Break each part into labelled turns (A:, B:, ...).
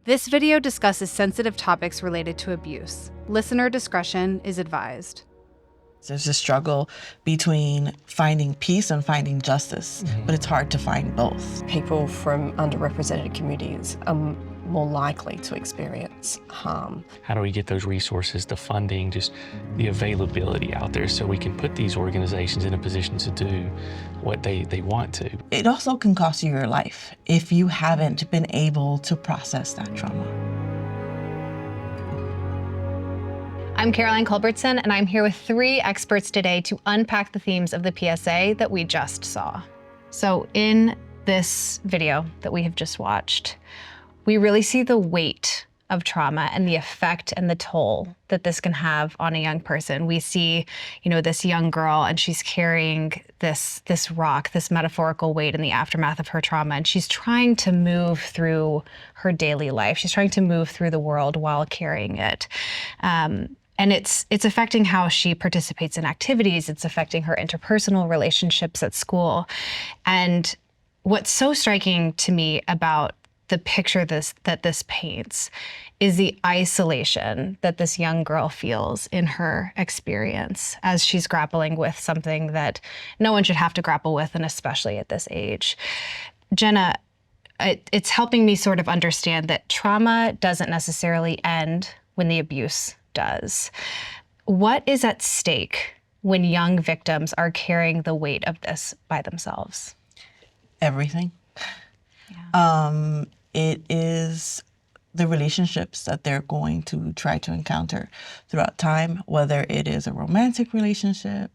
A: This video discusses sensitive topics related to abuse. Listener discretion is advised.
B: There's a struggle between finding peace and finding justice, but it's hard to find both.
C: People from underrepresented communities are more likely to experience harm.
D: How do we get those resources, the funding, just the availability out there so we can put these organizations in a position to do what they want to?
B: It also can cost you your life if you haven't been able to process that trauma.
E: I'm Caroline Culbertson, and I'm here with 3 experts today to unpack the themes of the PSA that we just saw. So in this video that we have just watched, we really see the weight of trauma and the effect and the toll that this can have on a young person. We see, this young girl, and she's carrying this rock, this metaphorical weight in the aftermath of her trauma, and she's trying to move through her daily life. She's trying to move through the world while carrying it. And it's affecting how she participates in activities. It's affecting her interpersonal relationships at school. And what's so striking to me about the picture that this paints is the isolation that this young girl feels in her experience as she's grappling with something that no one should have to grapple with, and especially at this age. Jenna, it's helping me sort of understand that trauma doesn't necessarily end when the abuse does. What is at stake when young victims are carrying the weight of this by themselves?
B: Everything. Yeah. It is the relationships that they're going to try to encounter throughout time, whether it is a romantic relationship,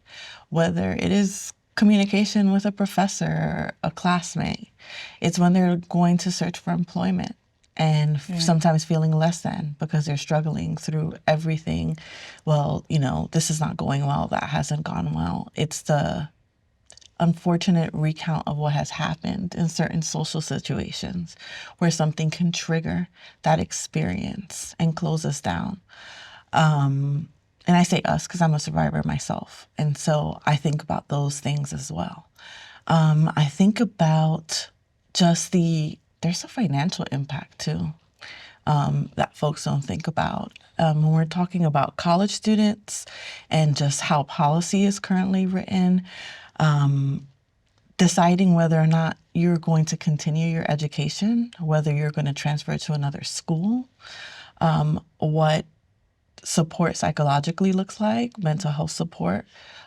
B: whether it is communication with a professor or a classmate. It's when they're going to search for employment and sometimes feeling less than because they're struggling through everything. Well, this is not going well, that hasn't gone well. It's the unfortunate recount of what has happened in certain social situations where something can trigger that experience and close us down. And I say us because I'm a survivor myself. And so I think about those things as well. I think about just there's a financial impact too that folks don't think about. When we're talking about college students and just how policy is currently written, deciding whether or not you're going to continue your education, whether you're going to transfer to another school, what support psychologically looks like, mental health support,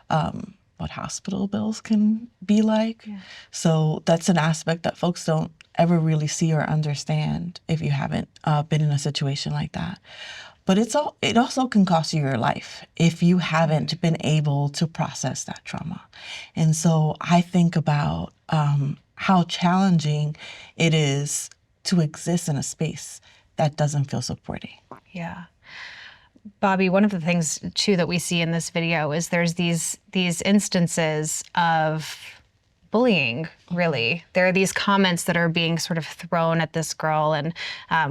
B: what hospital bills can be like. Yeah. So that's an aspect that folks don't ever really see or understand if you haven't been in a situation like that. But it also can cost you your life if you haven't been able to process that trauma. And so I think about how challenging it is to exist in a space that doesn't feel supporting.
E: Yeah. Bobby, one of the things too that we see in this video is there's these instances of bullying, really. There are these comments that are being sort of thrown at this girl, and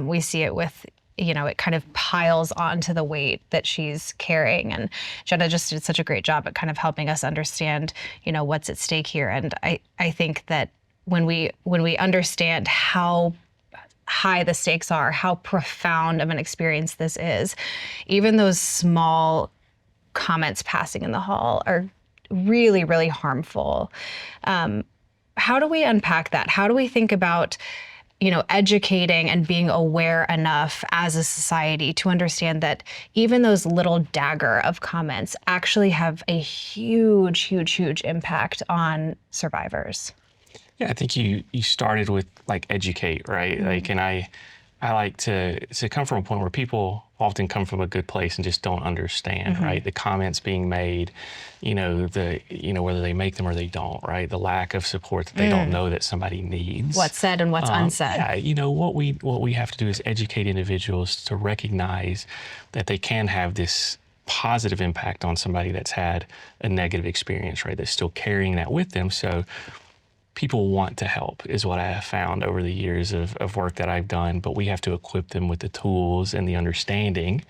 E: we see it with it kind of piles onto the weight that she's carrying. And Jenna just did such a great job at kind of helping us understand, what's at stake here. And I think that when we understand how high the stakes are, how profound of an experience this is, even those small comments passing in the hall are really, really harmful. How do we unpack that? How do we think about educating and being aware enough as a society to understand that even those little dagger of comments actually have a huge, huge, huge impact on survivors?
D: Yeah, I think you started with educate, right? Mm-hmm. And I like to come from a point where people often come from a good place and just don't understand, right? The comments being made, whether they make them or they don't, right? The lack of support that they don't know that somebody needs.
E: What's said and what's unsaid.
D: Yeah, what we have to do is educate individuals to recognize that they can have this positive impact on somebody that's had a negative experience, right? That's still carrying that with them. So people want to help is what I have found over the years of work that I've done, but we have to equip them with the tools and the understanding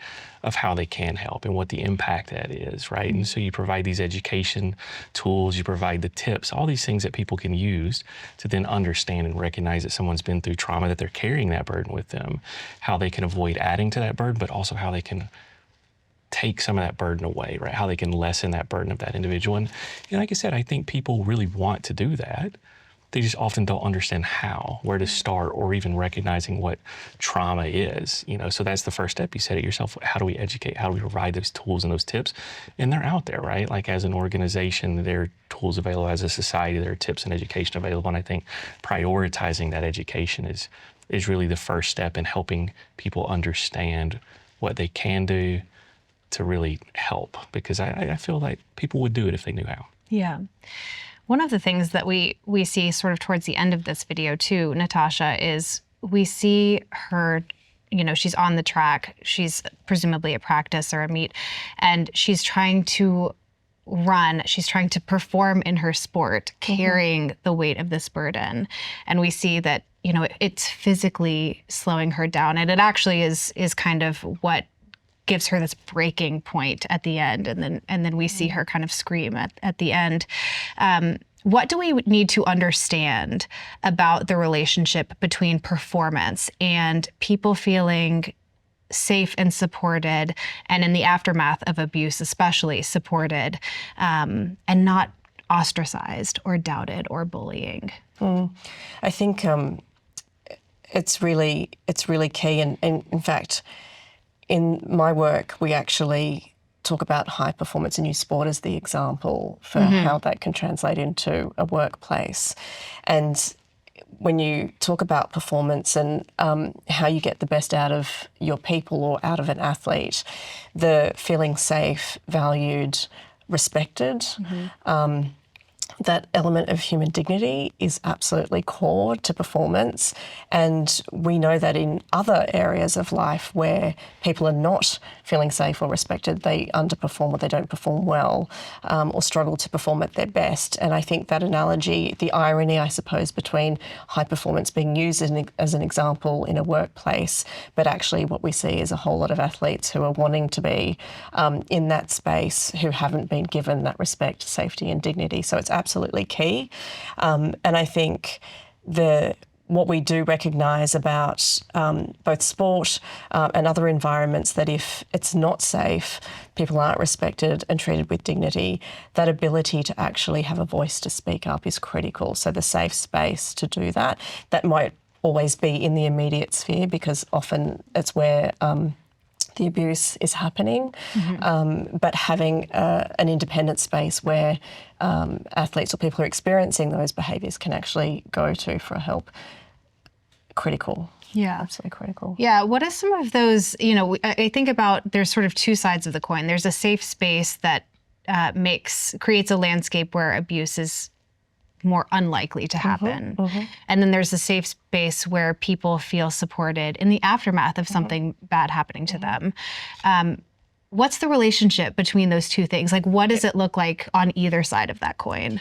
D: of how they can help and what the impact that is, right? And so you provide these education tools, you provide the tips, all these things that people can use to then understand and recognize that someone's been through trauma, that they're carrying that burden with them, how they can avoid adding to that burden, but also how they can take some of that burden away, right? How they can lessen that burden of that individual. And like I said, I think people really want to do that. They just often don't understand how, where to start, or even recognizing what trauma is. So that's the first step. You said it yourself. How do we educate? How do we provide those tools and those tips? And they're out there, right? Like as an organization, there are tools available. As a society, there are tips and education available. And I think prioritizing that education is really the first step in helping people understand what they can do to really help, because I feel like people would do it if they knew how.
E: Yeah. One of the things that we see sort of towards the end of this video too, Natasha, is we see her, she's on the track. She's presumably at practice or a meet, and she's trying to run. She's trying to perform in her sport, carrying the weight of this burden. And we see that, it's physically slowing her down. And it actually is kind of what gives her this breaking point at the end, and then we see her kind of scream at the end. What do we need to understand about the relationship between performance and people feeling safe and supported, and in the aftermath of abuse especially supported, and not ostracized or doubted or bullying?
C: I think it's really key, and in fact, in my work, we actually talk about high performance in youth sport as the example for how that can translate into a workplace. And when you talk about performance and how you get the best out of your people or out of an athlete, the feeling safe, valued, respected, that element of human dignity is absolutely core to performance. And we know that in other areas of life where people are not feeling safe or respected, they underperform or they don't perform well, or struggle to perform at their best. And I think that analogy, the irony, I suppose, between high performance being used as an example in a workplace, but actually what we see is a whole lot of athletes who are wanting to be in that space who haven't been given that respect, safety and dignity. So it's absolutely key. And I think what we do recognise about both sport and other environments, that if it's not safe, people aren't respected and treated with dignity, that ability to actually have a voice to speak up is critical. So the safe space to do that might always be in the immediate sphere, because often it's where the abuse is happening, but having an independent space where athletes or people who are experiencing those behaviours can actually go to for help, critical.
E: Yeah.
C: Absolutely critical.
E: Yeah. What are some of those, I think about, there's sort of two sides of the coin. There's a safe space that creates a landscape where abuse is more unlikely to happen. And then there's a safe space where people feel supported in the aftermath of something bad happening to them. What's the relationship between those two things? Like, what does it look like on either side of that coin?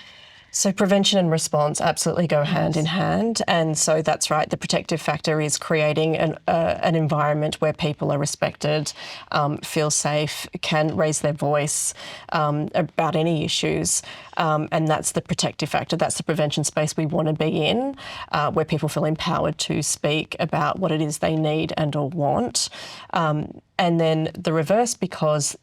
C: So prevention and response absolutely go hand in hand. And so that's right, the protective factor is creating an environment where people are respected, feel safe, can raise their voice about any issues. And that's the protective factor. That's the prevention space we want to be in, where people feel empowered to speak about what it is they need and or want. And then the reverse, because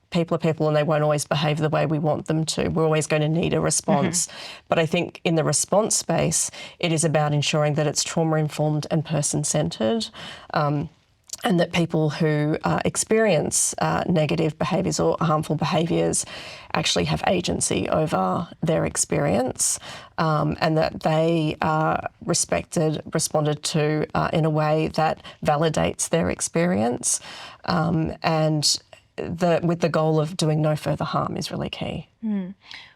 C: people are people and they won't always behave the way we want them to. We're always going to need a response. But I think in the response space, it is about ensuring that it's trauma-informed and person-centred, and that people who experience negative behaviours or harmful behaviours actually have agency over their experience, and that they are responded to in a way that validates their experience, and with the goal of doing no further harm is really key.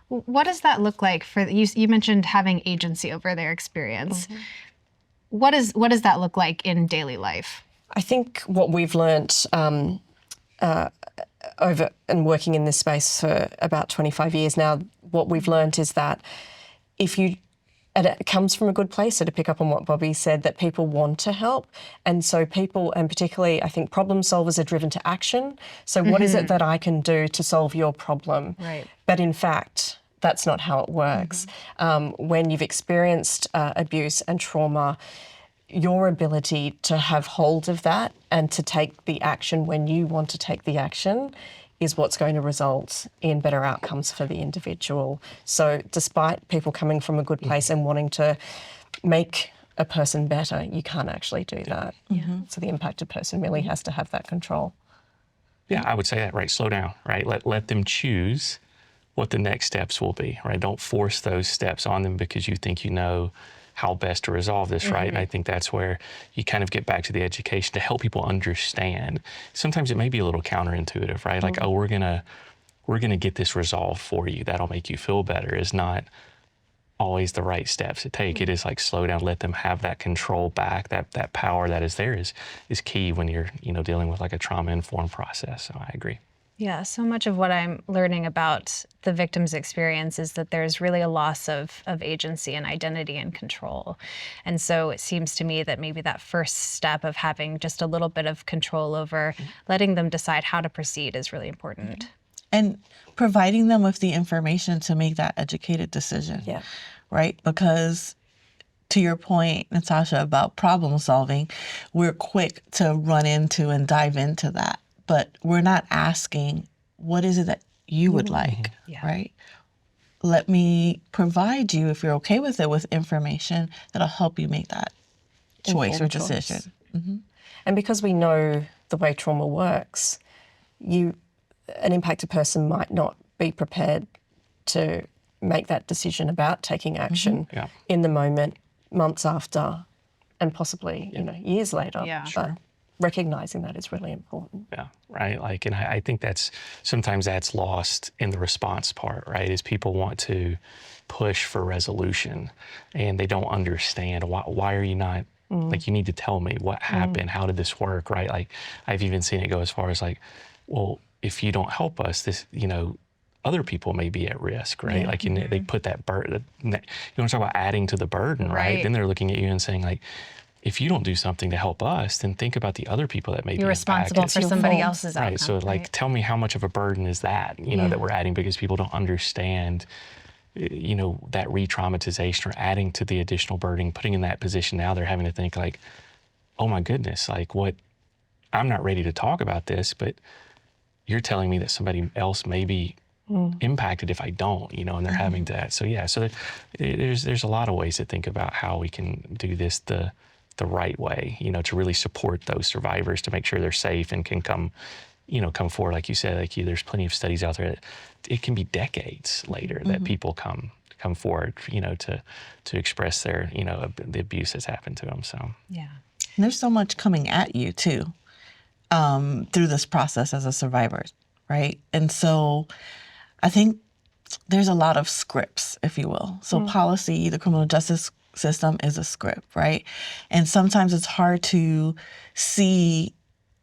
E: What does that look like for you? You mentioned having agency over their experience. What does that look like in daily life?
C: I think what we've learnt over and working in this space for about 25 years now, what we've learnt is that if you And it comes from a good place. So to pick up on what Bobby said, that people want to help. And so people, and particularly I think problem solvers, are driven to action. So what is it that I can do to solve your problem?
E: Right.
C: But in fact, that's not how it works. When you've experienced abuse and trauma, your ability to have hold of that and to take the action when you want to take the action is what's going to result in better outcomes for the individual. So despite people coming from a good place and wanting to make a person better, you can't actually do that. So the impacted person really has to have that control.
D: Yeah, I would say that, right? Slow down, right? Let them choose what the next steps will be, right? Don't force those steps on them because you think you know how best to resolve this, right? And I think that's where you kind of get back to the education to help people understand. Sometimes it may be a little counterintuitive, right? Like, oh, we're gonna get this resolved for you. That'll make you feel better is not always the right steps to take. It is like slow down, let them have that control back, that power that is there is key when you're, dealing with like a trauma-informed process. So I agree.
E: Yeah, so much of what I'm learning about the victim's experience is that there's really a loss of agency and identity and control. And so it seems to me that maybe that first step of having just a little bit of control over letting them decide how to proceed is really important.
B: And providing them with the information to make that educated decision.
C: Yeah.
B: Right? Because to your point, Natasha, about problem solving, we're quick to run into and dive into that. But we're not asking, what is it that you would like, right? Let me provide you, if you're okay with it, with information that'll help you make that choice or decision.
C: And because we know the way trauma works, an impacted person might not be prepared to make that decision about taking action in the moment, months after, and possibly, years later.
E: Yeah.
C: But recognizing that is really important.
D: Yeah, right. And I think sometimes that's lost in the response part, right? Is people want to push for resolution and they don't understand why are you not, like, you need to tell me what happened, how did this work, right? Like, I've even seen it go as far as like, well, if you don't help us, this, other people may be at risk, right? Like, they put that burden, you want to talk about adding to the burden, right? Then they're looking at you and saying like, if you don't do something to help us, then think about the other people that may be
E: You're responsible
D: impacted.
E: for somebody else's outcome.
D: Right. So like, tell me how much of a burden is that, that we're adding, because people don't understand, that re-traumatization or adding to the additional burden, putting in that position. Now they're having to think like, oh my goodness, like I'm not ready to talk about this, but you're telling me that somebody else may be impacted if I don't, and they're having that. So there's a lot of ways to think about how we can do this the right way, to really support those survivors, to make sure they're safe and can come forward. Like you said, there's plenty of studies out there that it can be decades later that people come forward, to express their, the abuse that's happened to them. So
E: yeah,
B: and there's so much coming at you too, through this process as a survivor, right? And so I think there's a lot of scripts, if you will. So policy, the criminal justice system is a script, right? And sometimes it's hard to see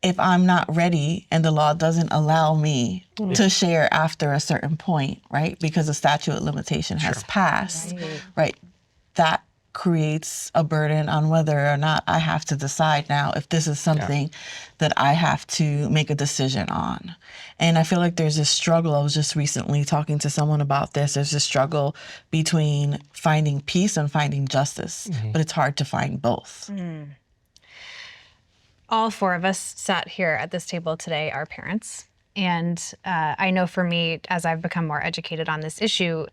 B: if I'm not ready and the law doesn't allow me to share after a certain point, right? Because the statute of limitation has passed, right? That creates a burden on whether or not I have to decide now if this is something that I have to make a decision on. And I feel like there's this struggle. I was just recently talking to someone about this. There's this struggle between finding peace and finding justice, but it's hard to find both.
E: All four of us sat here at this table today are parents. And I know for me, as I've become more educated on this issue,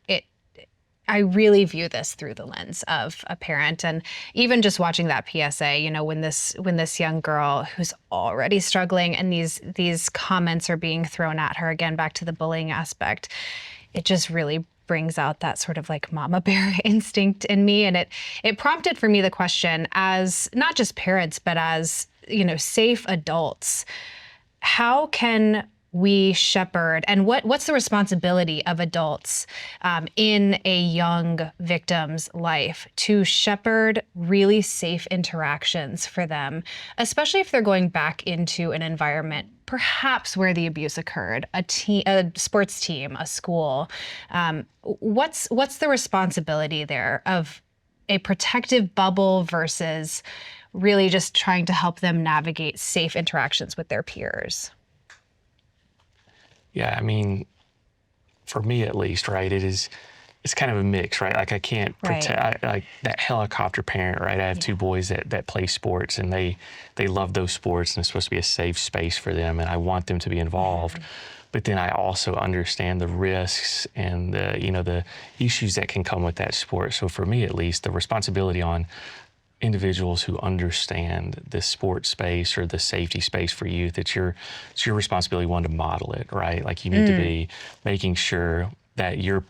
E: I really view this through the lens of a parent. And even just watching that PSA, when this young girl who's already struggling and these comments are being thrown at her, again, back to the bullying aspect, it just really brings out that sort of like mama bear instinct in me. And it prompted for me the question, as not just parents, but as, safe adults, how can we shepherd, and what's the responsibility of adults in a young victim's life to shepherd really safe interactions for them, especially if they're going back into an environment perhaps where the abuse occurred, a sports team, a school. What's the responsibility there of a protective bubble versus really just trying to help them navigate safe interactions with their peers?
D: Yeah, I mean, for me at least, right, it's kind of a mix, right? Like I can't protect, like that helicopter parent, right? I have two boys that play sports, and they love those sports, and it's supposed to be a safe space for them, and I want them to be involved. But then I also understand the risks and the issues that can come with that sport. So for me at least, the responsibility on individuals who understand the sports space or the safety space for youth, it's your responsibility, one, to model it, right? Like you need to be making sure that you're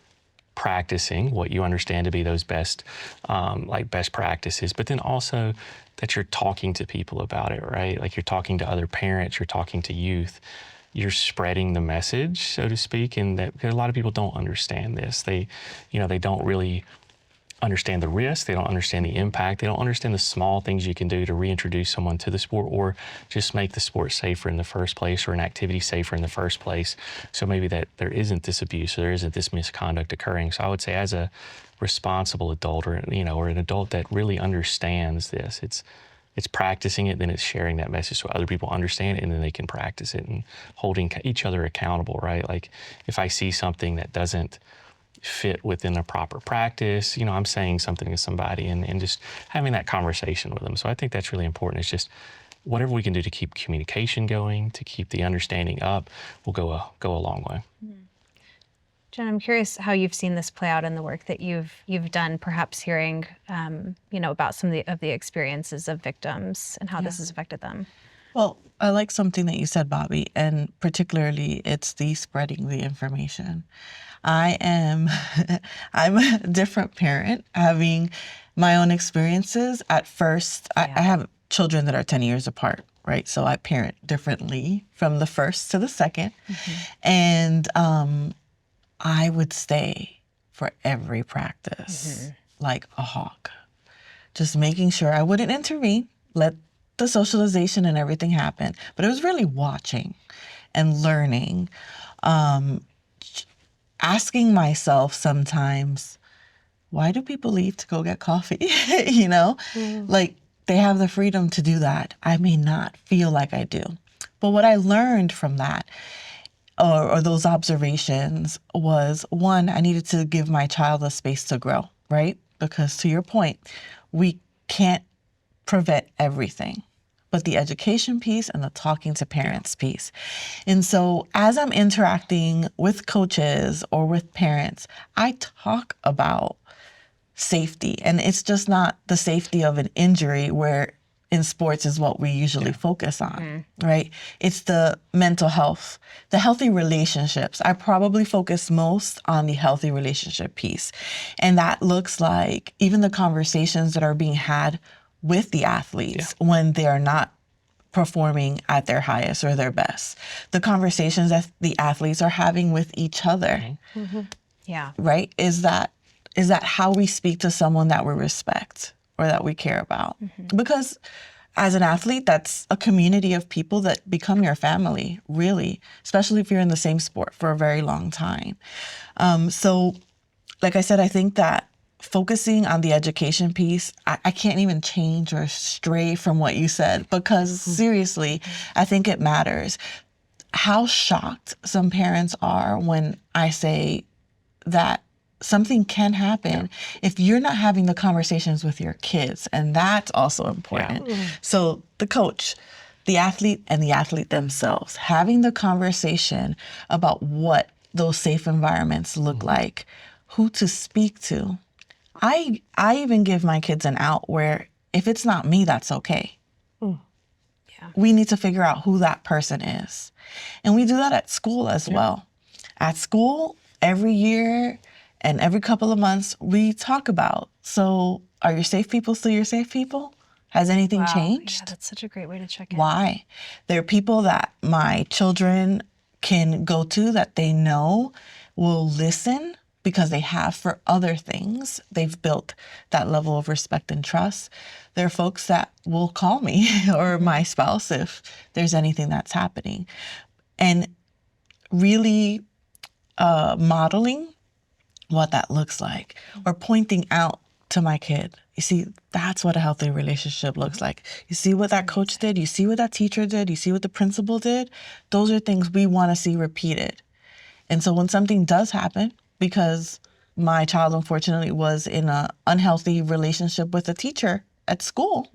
D: practicing what you understand to be those best practices, but then also that you're talking to people about it, right? Like you're talking to other parents, you're talking to youth, you're spreading the message, so to speak, and that because a lot of people don't understand this. They don't really understand the risk, they don't understand the impact, they don't understand the small things you can do to reintroduce someone to the sport or just make the sport safer in the first place or an activity safer in the first place. So maybe that there isn't this abuse or there isn't this misconduct occurring. So I would say as a responsible adult or an adult that really understands this, it's practicing it, then it's sharing that message so other people understand it and then they can practice it and holding each other accountable, right? Like if I see something that doesn't fit within a proper practice, I'm saying something to somebody and just having that conversation with them. So I think that's really important. It's just whatever we can do to keep communication going, to keep the understanding up, will go a long way.
E: Jen, I'm curious how you've seen this play out in the work that you've done, perhaps hearing about some of the experiences of victims and how this has affected them.
B: Well, I like something that you said, Bobby, and particularly it's the spreading the information. I'm a different parent, having my own experiences. At first, I have children that are 10 years apart, right? So I parent differently from the first to the second. And I would stay for every practice like a hawk, just making sure I wouldn't intervene, let the socialization and everything happen. But it was really watching and learning. Asking myself sometimes, why do people leave to go get coffee? Like they have the freedom to do that. I may not feel like I do. But what I learned from that or those observations was, one, I needed to give my child a space to grow, right? Because to your point, we can't prevent everything, but the education piece and the talking to parents piece. And so as I'm interacting with coaches or with parents, I talk about safety. And it's just not the safety of an injury where in sports is what we usually focus on, right? It's the mental health, the healthy relationships. I probably focus most on the healthy relationship piece. And that looks like even the conversations that are being had with the athletes when they are not performing at their highest or their best. The conversations that the athletes are having with each other, right? Is that how we speak to someone that we respect or that we care about? Because as an athlete, that's a community of people that become your family, really, especially if you're in the same sport for a very long time. So, like I said, I think that focusing on the education piece, I can't even change or stray from what you said because seriously, I think it matters. How shocked some parents are when I say that something can happen if you're not having the conversations with your kids, and that's also important. So the coach, the athlete, and the athlete themselves, having the conversation about what those safe environments look like, who to speak to. I even give my kids an out where if it's not me, that's okay. We need to figure out who that person is. And we do that at school as well. At school, every year and every couple of months, we talk about, so are your safe people still your safe people? Has anything changed?
E: Yeah, that's such a great way to check in.
B: Why? There are people that my children can go to that they know will listen because they have for other things. They've built that level of respect and trust. There are folks that will call me or my spouse if there's anything that's happening. And really modeling what that looks like or pointing out to my kid. You see, that's what a healthy relationship looks like. You see what that coach did, you see what that teacher did, you see what the principal did. Those are things we want to see repeated. And so when something does happen, because my child unfortunately was in an unhealthy relationship with a teacher at school,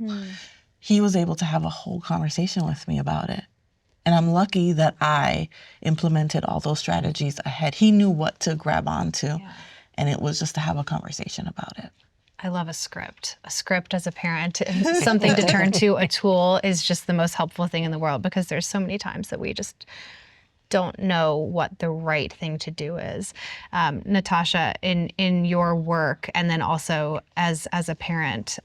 B: he was able to have a whole conversation with me about it. And I'm lucky that I implemented all those strategies ahead. He knew what to grab onto, and it was just to have a conversation about it.
E: I love a script. A script as a parent, something to turn to, a tool is just the most helpful thing in the world, because there's so many times that we just don't know what the right thing to do is. Natasha, in your work, and then also as a parent,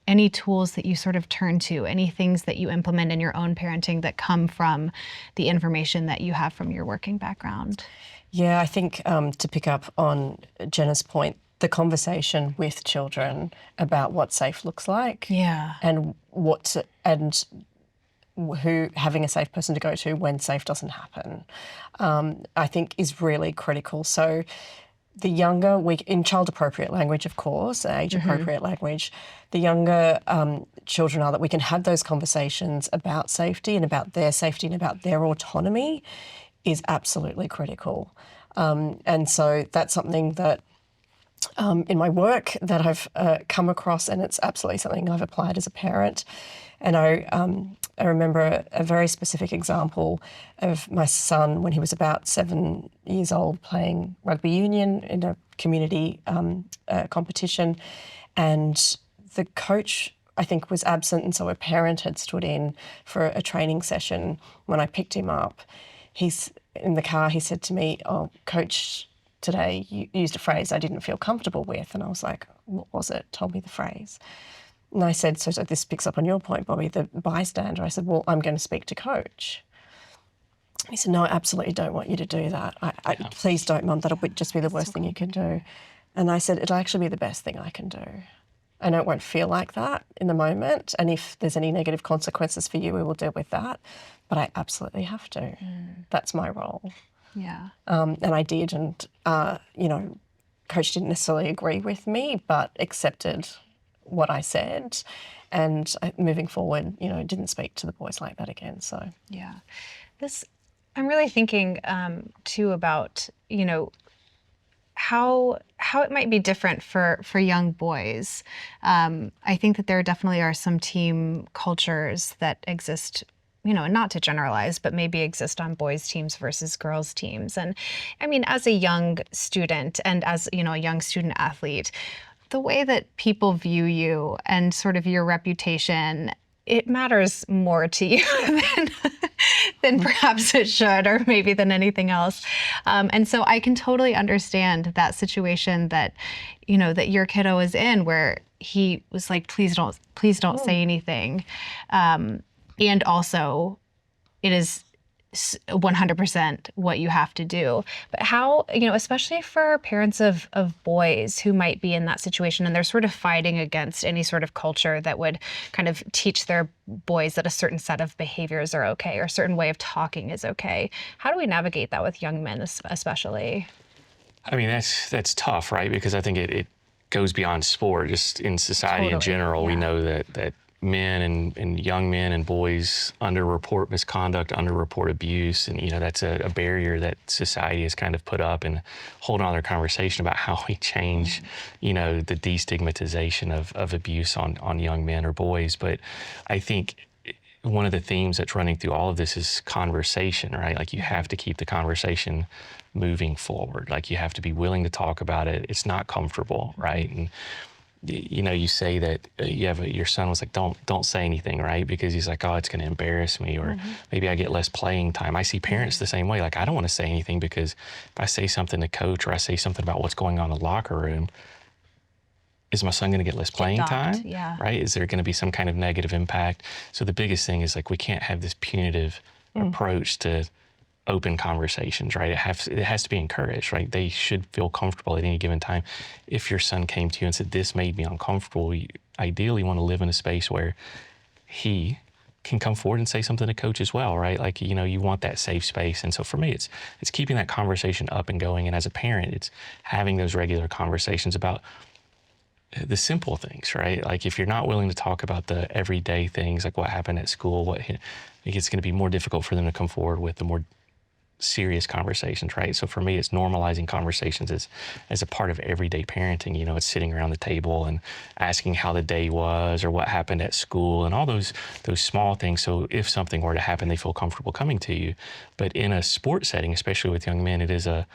E: any tools that you sort of turn to, any things that you implement in your own parenting that come from the information that you have from your working background?
C: Yeah, I think to pick up on Jenna's point, the conversation with children about what safe looks like, and who having a safe person to go to when safe doesn't happen, I think is really critical. So the younger in child-appropriate language, of course, age-appropriate language, the younger children are, that we can have those conversations about safety and about their safety and about their autonomy is absolutely critical. And so that's something that in my work that I've come across, and it's absolutely something I've applied as a parent. And I remember a very specific example of my son when he was about 7 years old playing rugby union in a community competition, and the coach, I think, was absent, and so a parent had stood in for a training session. When I picked him up, he's in the car, he said to me, "Oh, coach, today you used a phrase I didn't feel comfortable with." And I was like, "What was it? Told me the phrase." And I said, so this picks up on your point, Bobby, the bystander. I said, "Well, I'm going to speak to coach." He said, "No, I absolutely don't want you to do that. Please don't, Mum. That'll just be the worst thing you can do." And I said, "It'll actually be the best thing I can do. I know it won't feel like that in the moment, and if there's any negative consequences for you, we will deal with that. But I absolutely have to. That's my role."
E: Yeah.
C: And I did, and coach didn't necessarily agree with me, but accepted what I said, and moving forward, didn't speak to the boys like that again. So
E: yeah, I'm really thinking too about how it might be different for young boys. I think that there definitely are some team cultures that exist, not to generalize, but maybe exist on boys' teams versus girls' teams. And I mean, as a young student and as, a young student athlete, the way that people view you and sort of your reputation, it matters more to you than perhaps it should, or maybe than anything else. And so I can totally understand that situation that, that your kiddo is in, where he was like, please don't say anything. And also, it is 100% what you have to do. But how, especially for parents of boys who might be in that situation and they're sort of fighting against any sort of culture that would kind of teach their boys that a certain set of behaviors are okay or a certain way of talking is okay. How do we navigate that with young men especially?
D: I mean, that's tough, right? Because I think it goes beyond sport. Just in society in general, we know that men and young men and boys underreport misconduct, underreport abuse, and that's a barrier that society has kind of put up, and holding on to their conversation about how we change, the destigmatization of abuse on young men or boys. But I think one of the themes that's running through all of this is conversation, right? Like, you have to keep the conversation moving forward. Like, you have to be willing to talk about it. It's not comfortable, right? And you say that your son was like, don't say anything, right? Because he's like, oh, it's going to embarrass me, or maybe I get less playing time. I see parents the same way. Like, I don't want to say anything, because if I say something to coach, or I say something about what's going on in the locker room, is my son going to get less playing time?
E: Yeah.
D: Right? Is there going to be some kind of negative impact? So the biggest thing is, like, we can't have this punitive approach to open conversations, right? It has to be encouraged, right? They should feel comfortable at any given time. If your son came to you and said, "This made me uncomfortable," you ideally want to live in a space where he can come forward and say something to coach as well, right? Like, you want that safe space. And so for me, it's keeping that conversation up and going. And as a parent, it's having those regular conversations about, the simple things, right? Like if you're not willing to talk about the everyday things, like what happened at school, it's going to be more difficult for them to come forward with the more serious conversations, right? So for me, it's normalizing conversations as a part of everyday parenting. You know, it's sitting around the table and asking how the day was or what happened at school and all those small things. So if something were to happen, they feel comfortable coming to you. But in a sports setting, especially with young men, it's a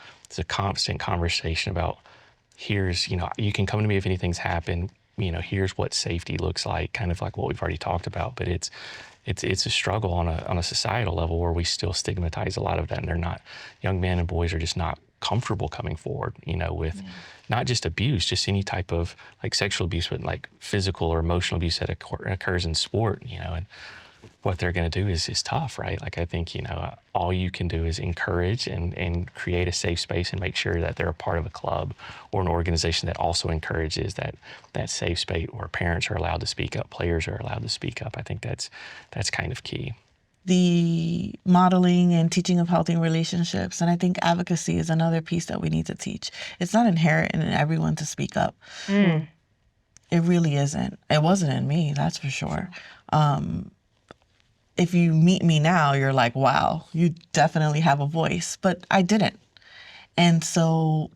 D: constant conversation about here's, you can come to me if anything's happened. Here's what safety looks like, kind of like what we've already talked about. But it's a struggle on a societal level where we still stigmatize a lot of that, and young men and boys are just not comfortable coming forward, with not just abuse, just any type of like sexual abuse, but like physical or emotional abuse that occurs in sport, and what they're going to do is tough, right? Like I think, all you can do is encourage and create a safe space and make sure that they're a part of a club or an organization that also encourages that safe space where parents are allowed to speak up, players are allowed to speak up. I think that's kind of key.
B: The modeling and teaching of healthy relationships. And I think advocacy is another piece that we need to teach. It's not inherent in everyone to speak up. It really isn't. It wasn't in me, that's for sure. If you meet me now, you're like, wow, you definitely have a voice, but I didn't. And so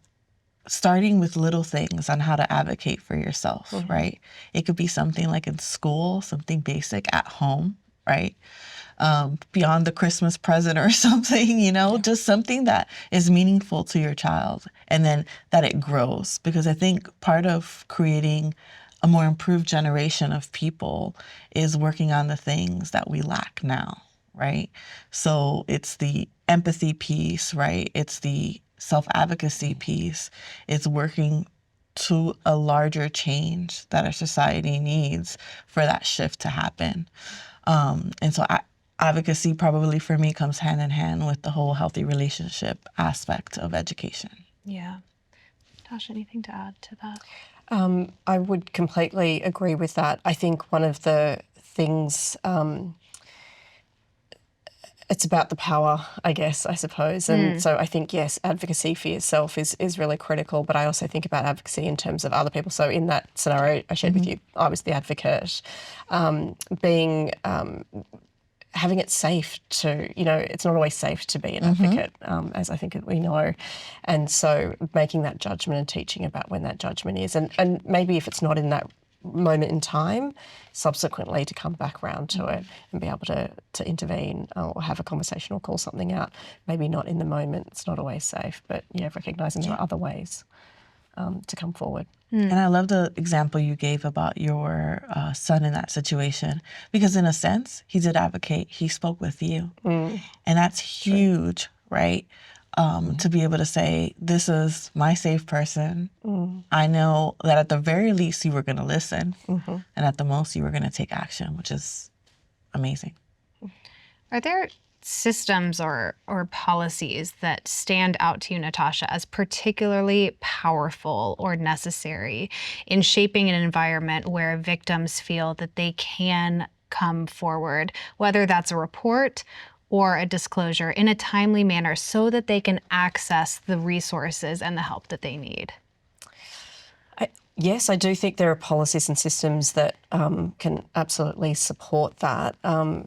B: starting with little things on how to advocate for yourself, right? It could be something like in school, something basic at home, right? Beyond the Christmas present or something, just something that is meaningful to your child, and then that it grows. Because I think part of creating a more improved generation of people is working on the things that we lack now, right? So it's the empathy piece, right? It's the self-advocacy piece. It's working to a larger change that our society needs for that shift to happen. And so advocacy probably for me comes hand in hand with the whole healthy relationship aspect of education.
E: Yeah. Natasha, anything to add to that?
C: I would completely agree with that. I think one of the things, it's about the power, I suppose. And so I think, yes, advocacy for yourself is really critical, but I also think about advocacy in terms of other people. So in that scenario I shared with you, I was the advocate. Having it safe to, it's not always safe to be an advocate, as I think we know. And so making that judgment and teaching about when that judgment is. And maybe if it's not in that moment in time, subsequently to come back around to it and be able to intervene or have a conversation or call something out. Maybe not in the moment, it's not always safe, but recognising there are other ways to come forward.
B: And I love the example you gave about your son in that situation, because in a sense, he did advocate. He spoke with you. And that's huge, right? To be able to say, this is my safe person. I know that at the very least, you were going to listen. And at the most, you were going to take action, which is amazing.
E: Are there systems or policies that stand out to you, Natasha, as particularly powerful or necessary in shaping an environment where victims feel that they can come forward, whether that's a report or a disclosure, in a timely manner so that they can access the resources and the help that they need?
C: Yes, I do think there are policies and systems that can absolutely support that,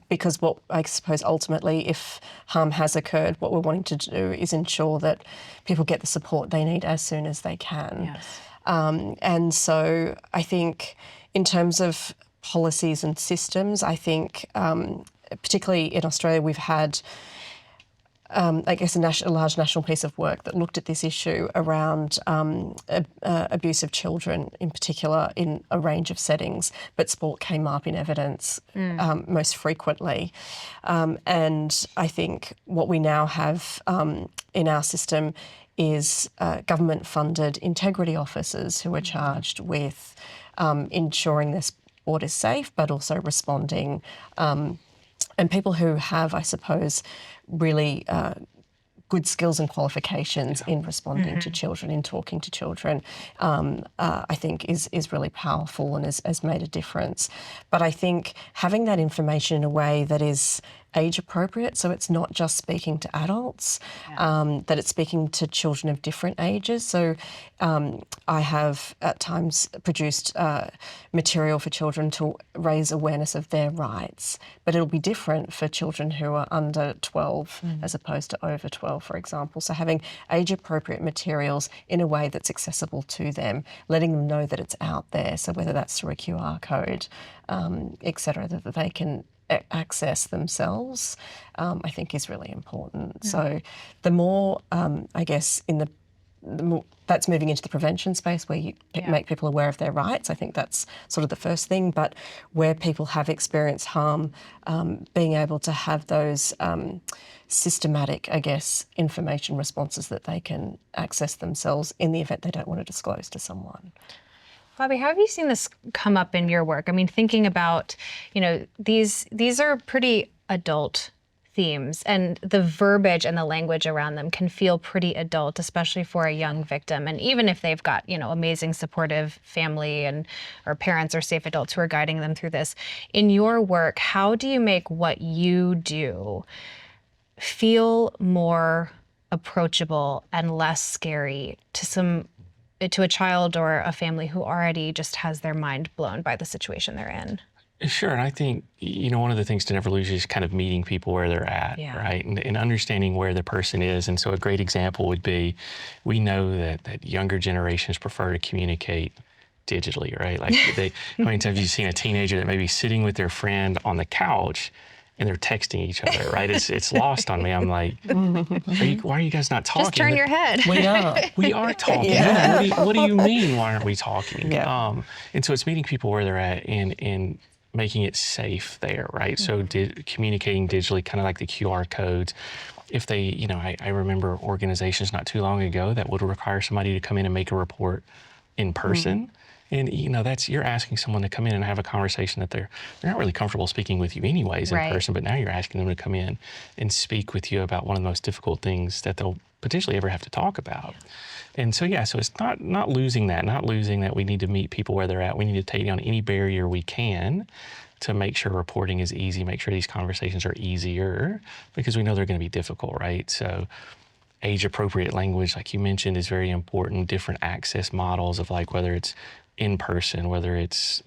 C: because what I suppose ultimately, if harm has occurred, what we're wanting to do is ensure that people get the support they need as soon as they can.
E: Yes.
C: And so I think in terms of policies and systems, I think particularly in Australia we've had a large national piece of work that looked at this issue around abuse of children in particular in a range of settings, but sport came up in evidence most frequently. And I think what we now have in our system is government-funded integrity officers who are charged with ensuring this sport is safe, but also responding, and people who have, I suppose, really good skills and qualifications in responding to children, in talking to children, I think is really powerful and has made a difference. But I think having that information in a way that is age appropriate, so it's not just speaking to adults, that it's speaking to children of different ages. So I have at times produced material for children to raise awareness of their rights, but it'll be different for children who are under 12 as opposed to over 12, for example. So having age appropriate materials in a way that's accessible to them, letting them know that it's out there. So whether that's through a QR code, et cetera, that they can access themselves, I think is really important. So the more, I guess, the more, that's moving into the prevention space where you make people aware of their rights. I think that's sort of the first thing. But where people have experienced harm, being able to have those systematic, I guess, information responses that they can access themselves in the event they don't want to disclose to someone.
E: Bobby, how have you seen this come up in your work? I mean, thinking about, these are pretty adult themes, and the verbiage and the language around them can feel pretty adult, especially for a young victim. And even if they've got, amazing supportive family or parents or safe adults who are guiding them through this, in your work, how do you make what you do feel more approachable and less scary to a child or a family who already just has their mind blown by the situation they're in?
D: Sure, and I think, one of the things to never lose is kind of meeting people where they're at, right? And understanding where the person is. And so a great example would be, we know that younger generations prefer to communicate digitally, right? Like how many times have you seen a teenager that may be sitting with their friend on the couch and they're texting each other, right? It's lost on me. I'm like, why are you guys not talking?
E: Just turn your head.
D: We are talking. Yeah. What do you mean, why aren't we talking?
C: Yeah.
D: And so it's meeting people where they're at and making it safe there, right? So communicating digitally, kind of like the QR codes. If they, I remember organizations not too long ago that would require somebody to come in and make a report in person. And you're asking someone to come in and have a conversation that they're not really comfortable speaking with you anyways in person, but now you're asking them to come in and speak with you about one of the most difficult things that they'll potentially ever have to talk about. And so so it's not losing that we need to meet people where they're at. We need to take down any barrier we can to make sure reporting is easy, make sure these conversations are easier, because we know they're going to be difficult, right? So age-appropriate language, like you mentioned, is very important. Different access models of whether it's in person, whether it's,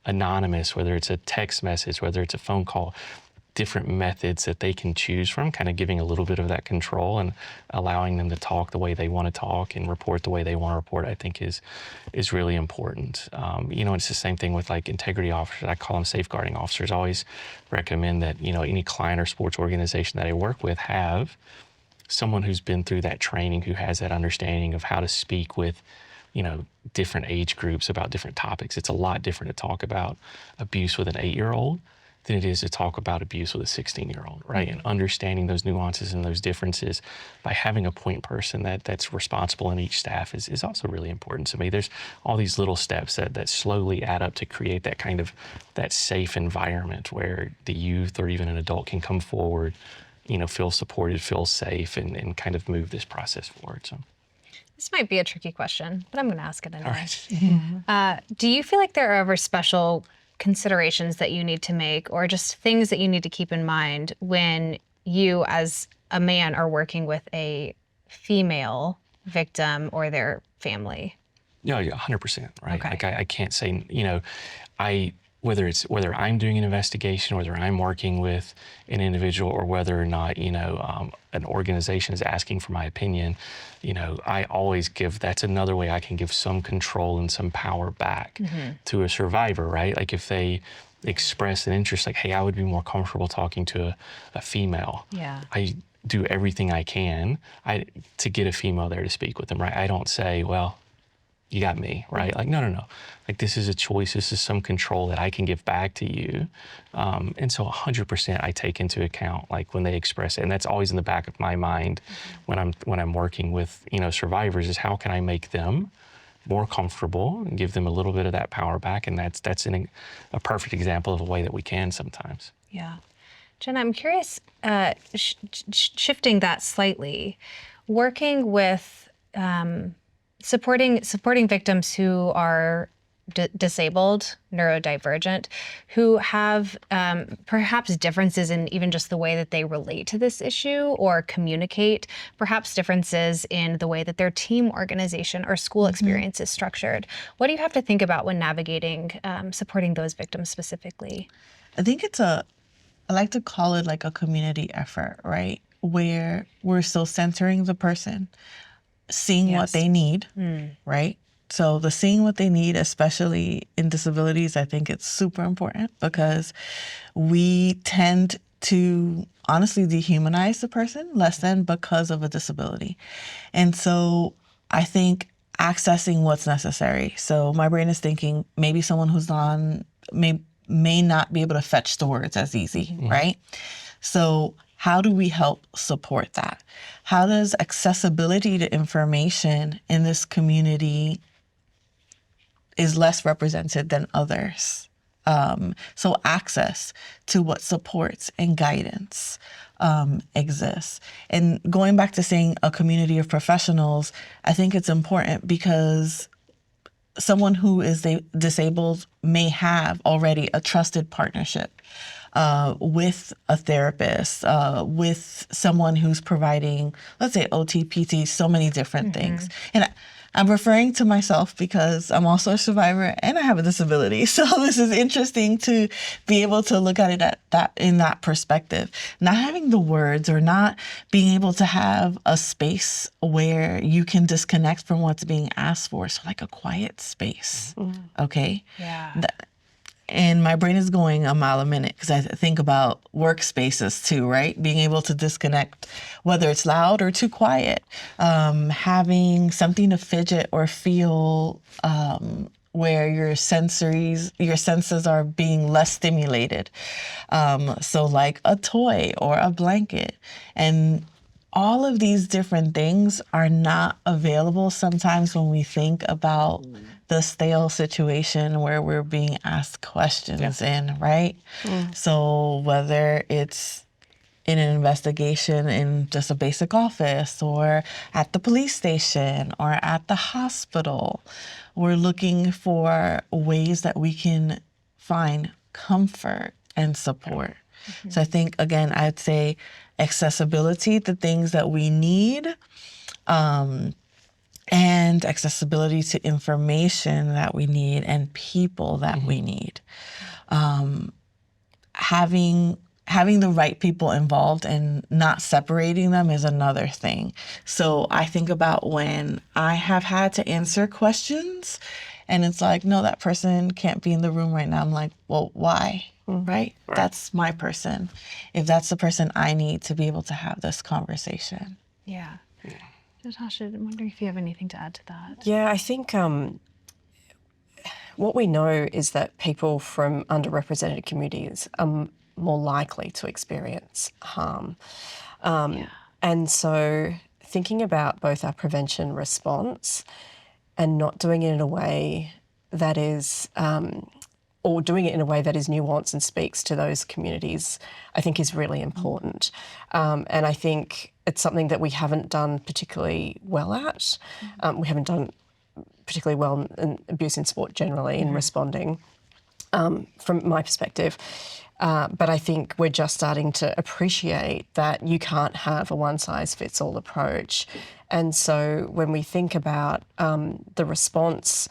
D: anonymous, whether it's a text message, whether it's a phone call, different methods that they can choose from, kind of giving a little bit of that control and allowing them to talk the way they want to talk and report the way they want to report, I think is really important. It's the same thing with integrity officers. I call them safeguarding officers. I always recommend that, any client or sports organization that I work with have someone who's been through that training, who has that understanding of how to speak with, different age groups about different topics. It's a lot different to talk about abuse with an 8-year-old than it is to talk about abuse with a 16-year-old, right? And understanding those nuances and those differences by having a point person that's responsible in each staff is also really important to me. There's all these little steps that slowly add up to create that kind of that safe environment where the youth or even an adult can come forward, feel supported, feel safe, and kind of move this process forward. So.
E: This might be a tricky question, but I'm going to ask it anyway.
D: All right.
E: Do you feel like there are ever special considerations that you need to make, or just things that you need to keep in mind when you, as a man, are working with a female victim or their family?
D: Yeah, 100%, right?
E: Okay.
D: I can't say, whether I'm doing an investigation, whether I'm working with an individual, or whether or not, an organization is asking for my opinion, I always that's another way I can give some control and some power back to a survivor, right? Like if they express an interest, hey, I would be more comfortable talking to a female.
E: Yeah.
D: I do everything I can to get a female there to speak with them, right? I don't say, well, you got me, right? No. This is a choice. This is some control that I can give back to you. And so 100% I take into account, when they express it. And that's always in the back of my mind when I'm working with, survivors, is how can I make them more comfortable and give them a little bit of that power back? And that's a perfect example of a way that we can sometimes.
E: Yeah. Jenna, I'm curious, shifting that slightly, working with supporting victims who are disabled, neurodivergent, who have perhaps differences in even just the way that they relate to this issue or communicate, perhaps differences in the way that their team organization or school experience is structured. What do you have to think about when navigating supporting those victims specifically?
B: I think I like to call it like a community effort, right? Where we're still centering the person, seeing what they need, right? So the seeing what they need, especially in disabilities, I think it's super important because we tend to honestly dehumanize the person less than because of a disability. And so I think accessing what's necessary. So my brain is thinking maybe someone who's may not be able to fetch the words as easy, right? So how do we help support that? How does accessibility to information in this community is less represented than others? So access to what supports and guidance exists. And going back to saying a community of professionals, I think it's important because someone who is disabled may have already a trusted partnership with a therapist, with someone who's providing, let's say, OT, PT, so many different things. And I'm referring to myself because I'm also a survivor and I have a disability. So this is interesting to be able to look at it in that perspective. Not having the words or not being able to have a space where you can disconnect from what's being asked for. So like a quiet space, okay?
E: Yeah.
B: And my brain is going a mile a minute because I think about workspaces too, right? Being able to disconnect, whether it's loud or too quiet, having something to fidget or feel where your senses are being less stimulated. So like a toy or a blanket. And all of these different things are not available sometimes when we think about the stale situation where we're being asked questions in, right? So whether it's in an investigation in just a basic office or at the police station or at the hospital, we're looking for ways that we can find comfort and support. So I think, again, I'd say accessibility to things that we need, and accessibility to information that we need and people that we need. Having the right people involved and not separating them is another thing. So I think about when I have had to answer questions and it's like, no, that person can't be in the room right now. I'm like, well, why? Right? That's my person. If that's the person I need to be able to have this conversation.
E: Yeah. Natasha, I'm wondering if you have anything to add to that.
C: Yeah, I think what we know is that people from underrepresented communities are more likely to experience harm. And so thinking about both our prevention response and not doing it in a way that is, or doing it in a way that is nuanced and speaks to those communities, I think is really important. And I think it's something that we haven't done particularly well at. We haven't done particularly well in abuse in sport generally in responding, from my perspective. But I think we're just starting to appreciate that you can't have a one-size-fits-all approach. And so when we think about the response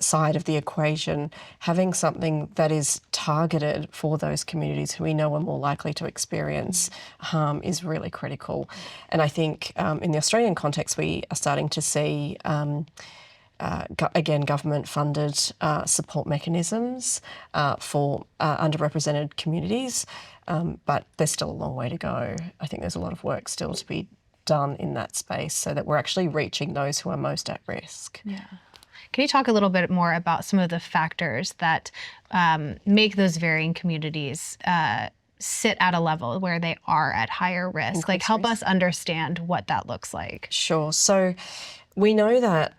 C: side of the equation, having something that is targeted for those communities who we know are more likely to experience harm is really critical. And I think in the Australian context, we are starting to see again, government-funded support mechanisms for underrepresented communities, but there's still a long way to go. I think there's a lot of work still to be done in that space so that we're actually reaching those who are most at risk.
E: Yeah. Can you talk a little bit more about some of the factors that make those varying communities sit at a level where they are at higher risk? Like, help us understand what that looks like.
C: Sure. So we know that,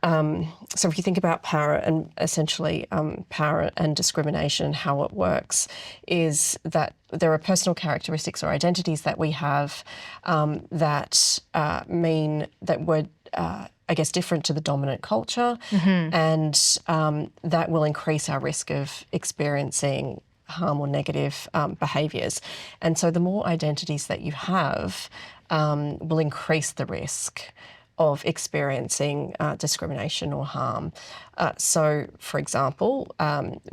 C: so if you think about power and essentially power and discrimination, how it works is that there are personal characteristics or identities that we have that mean that we're I guess, different to the dominant culture, and that will increase our risk of experiencing harm or negative behaviours. And so the more identities that you have will increase the risk of experiencing discrimination or harm. So, for example,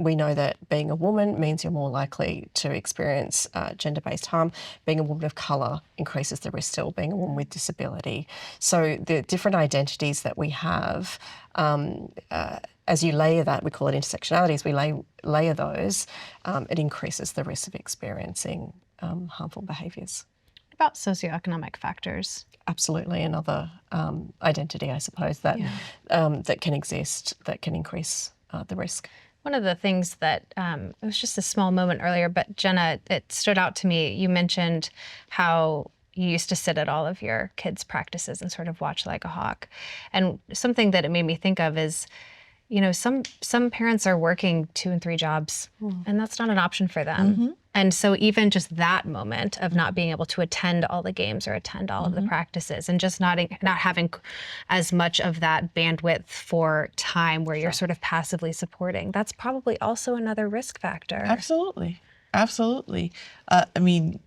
C: we know that being a woman means you're more likely to experience gender-based harm. Being a woman of colour increases the risk still, being a woman with disability. So the different identities that we have, as you layer that, we call it intersectionality, as we layer those, it increases the risk of experiencing harmful behaviours.
E: What about socioeconomic factors?
C: Absolutely, another identity, I suppose, that that can exist, that can increase the risk.
E: One of the things that, it was just a small moment earlier, but Jenna, it stood out to me. You mentioned how you used to sit at all of your kids' practices and sort of watch like a hawk. And something that it made me think of is, you know, some parents are working 2 and 3 jobs, and that's not an option for them. And so even just that moment of not being able to attend all the games or attend all of the practices, and just not having as much of that bandwidth for time where you're sort of passively supporting, that's probably also another risk factor.
B: Absolutely. Absolutely. I mean,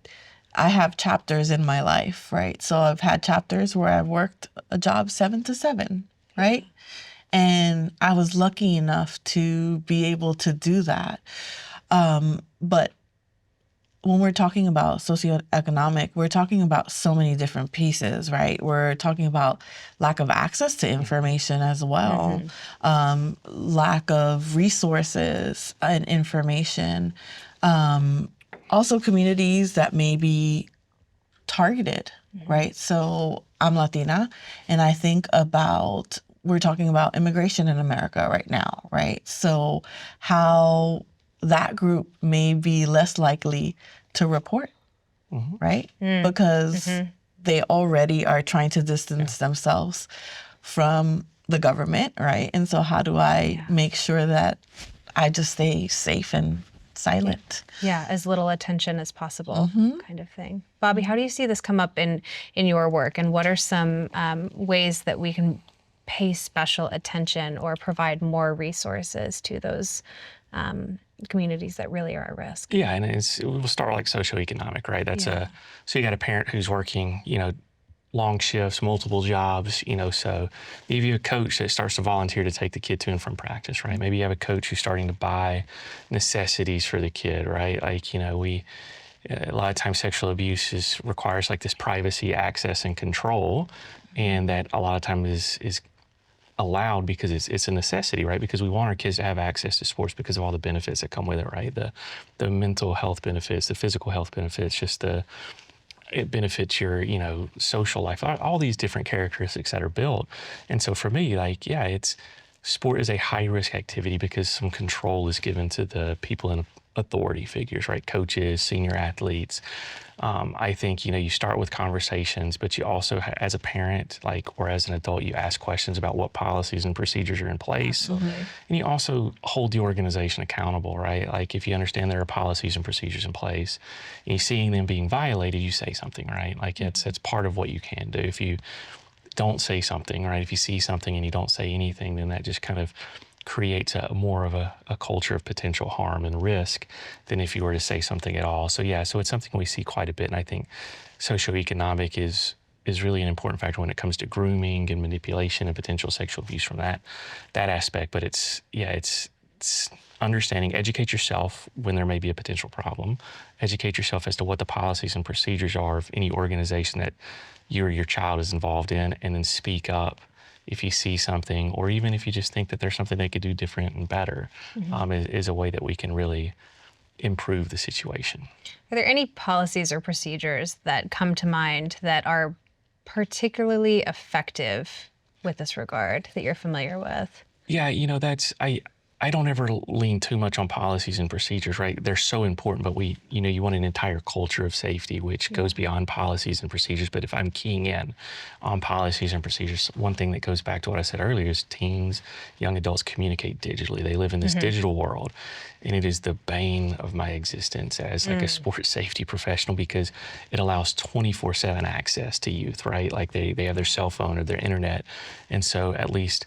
B: I have chapters in my life, right? So I've had chapters where I've worked a job 7 to 7, right? And I was lucky enough to be able to do that. But when we're talking about socioeconomic, we're talking about so many different pieces, right? We're talking about lack of access to information as well, lack of resources and information, also communities that may be targeted, right? So I'm Latina, and I think about, we're talking about immigration in America right now, right? So how that group may be less likely to report, right? Because they already are trying to distance themselves from the government, right? And so how do I make sure that I just stay safe and silent?
E: Yeah, as little attention as possible, kind of thing. Bobby, how do you see this come up in your work, and what are some ways that we can pay special attention or provide more resources to those communities that really are at risk?
D: Yeah, and we'll start like socioeconomic, right? That's so you got a parent who's working, you know, long shifts, multiple jobs, you know, so maybe you have a coach that starts to volunteer to take the kid to and from practice, right? Maybe you have a coach who's starting to buy necessities for the kid, right? Like, you know, a lot of times sexual abuse requires like this privacy, access, and control, and that a lot of times is allowed because it's a necessity, right? Because we want our kids to have access to sports because of all the benefits that come with it, right? The mental health benefits, the physical health benefits, just it benefits your, you know, social life, all these different characteristics that are built. And so for me, like, sport is a high risk activity because some control is given to the people in authority figures, right? Coaches, senior athletes. I think, you know, you start with conversations, but you also, as a parent, or as an adult, you ask questions about what policies and procedures are in place.
E: Absolutely.
D: And you also hold the organization accountable, right? Like, if you understand there are policies and procedures in place and you're seeing them being violated, you say something, right? Like, it's part of what you can do. If you don't say something, right? If you see something and you don't say anything, then that just kind of creates more of a culture of potential harm and risk than if you were to say something at all. So so it's something we see quite a bit, and I think socioeconomic is really an important factor when it comes to grooming and manipulation and potential sexual abuse from that aspect. But it's understanding, educate yourself when there may be a potential problem, educate yourself as to what the policies and procedures are of any organization that you or your child is involved in, and then speak up if you see something, or even if you just think that there's something they could do different and better, is a way that we can really improve the situation.
E: Are there any policies or procedures that come to mind that are particularly effective with this regard that you're familiar with?
D: Yeah, you know, I don't ever lean too much on policies and procedures, right? They're so important, but you want an entire culture of safety, which goes beyond policies and procedures. But if I'm keying in on policies and procedures, one thing that goes back to what I said earlier is teens, young adults communicate digitally. They live in this digital world, and it is the bane of my existence as like a sports safety professional, because it allows 24/7 access to youth, right? Like they have their cell phone or their internet. And so at least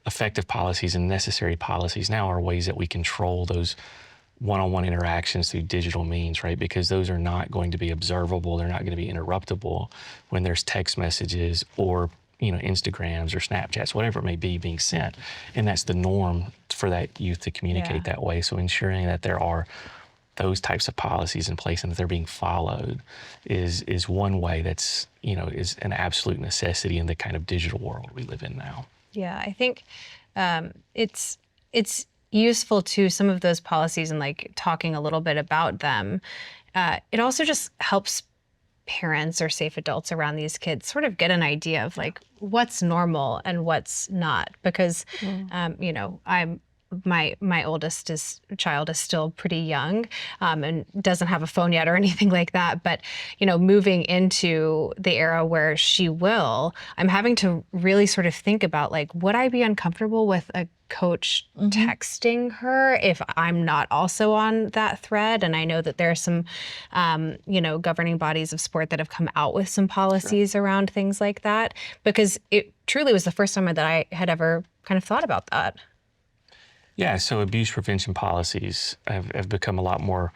D: effective policies and necessary policies now are ways that we control those one-on-one interactions through digital means, right? Because those are not going to be observable. They're not going to be interruptible when there's text messages or Instagrams or Snapchats, whatever it may be, being sent. And that's the norm for that youth to communicate that way. So ensuring that there are those types of policies in place and that they're being followed is one way that's, is an absolute necessity in the kind of digital world we live in now.
E: Yeah, I think it's useful too, some of those policies and like talking a little bit about them. It also just helps parents or safe adults around these kids sort of get an idea of like what's normal and what's not, because my oldest child is still pretty young and doesn't have a phone yet or anything like that. But, moving into the era where she will, I'm having to really sort of think about like, would I be uncomfortable with a coach texting her if I'm not also on that thread? And I know that there are some, governing bodies of sport that have come out with some policies around things like that, because it truly was the first time that I had ever kind of thought about that.
D: Yeah, so abuse prevention policies have become a lot more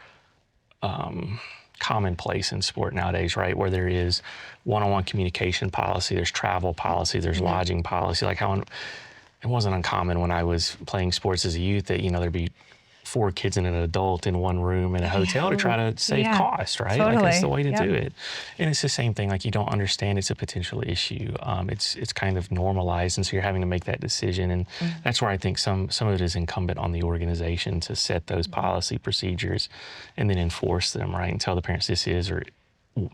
D: commonplace in sport nowadays, right? Where there is one-on-one communication policy, there's travel policy, there's lodging policy. Like how it wasn't uncommon when I was playing sports as a youth that, there'd be 4 kids and an adult in one room in a hotel to try to save cost, right?
E: Totally.
D: Like that's the way to do it. And it's the same thing, like you don't understand it's a potential issue. It's kind of normalized, and so you're having to make that decision. And that's where I think some of it is incumbent on the organization to set those policy procedures and then enforce them, right? And tell the parents this is or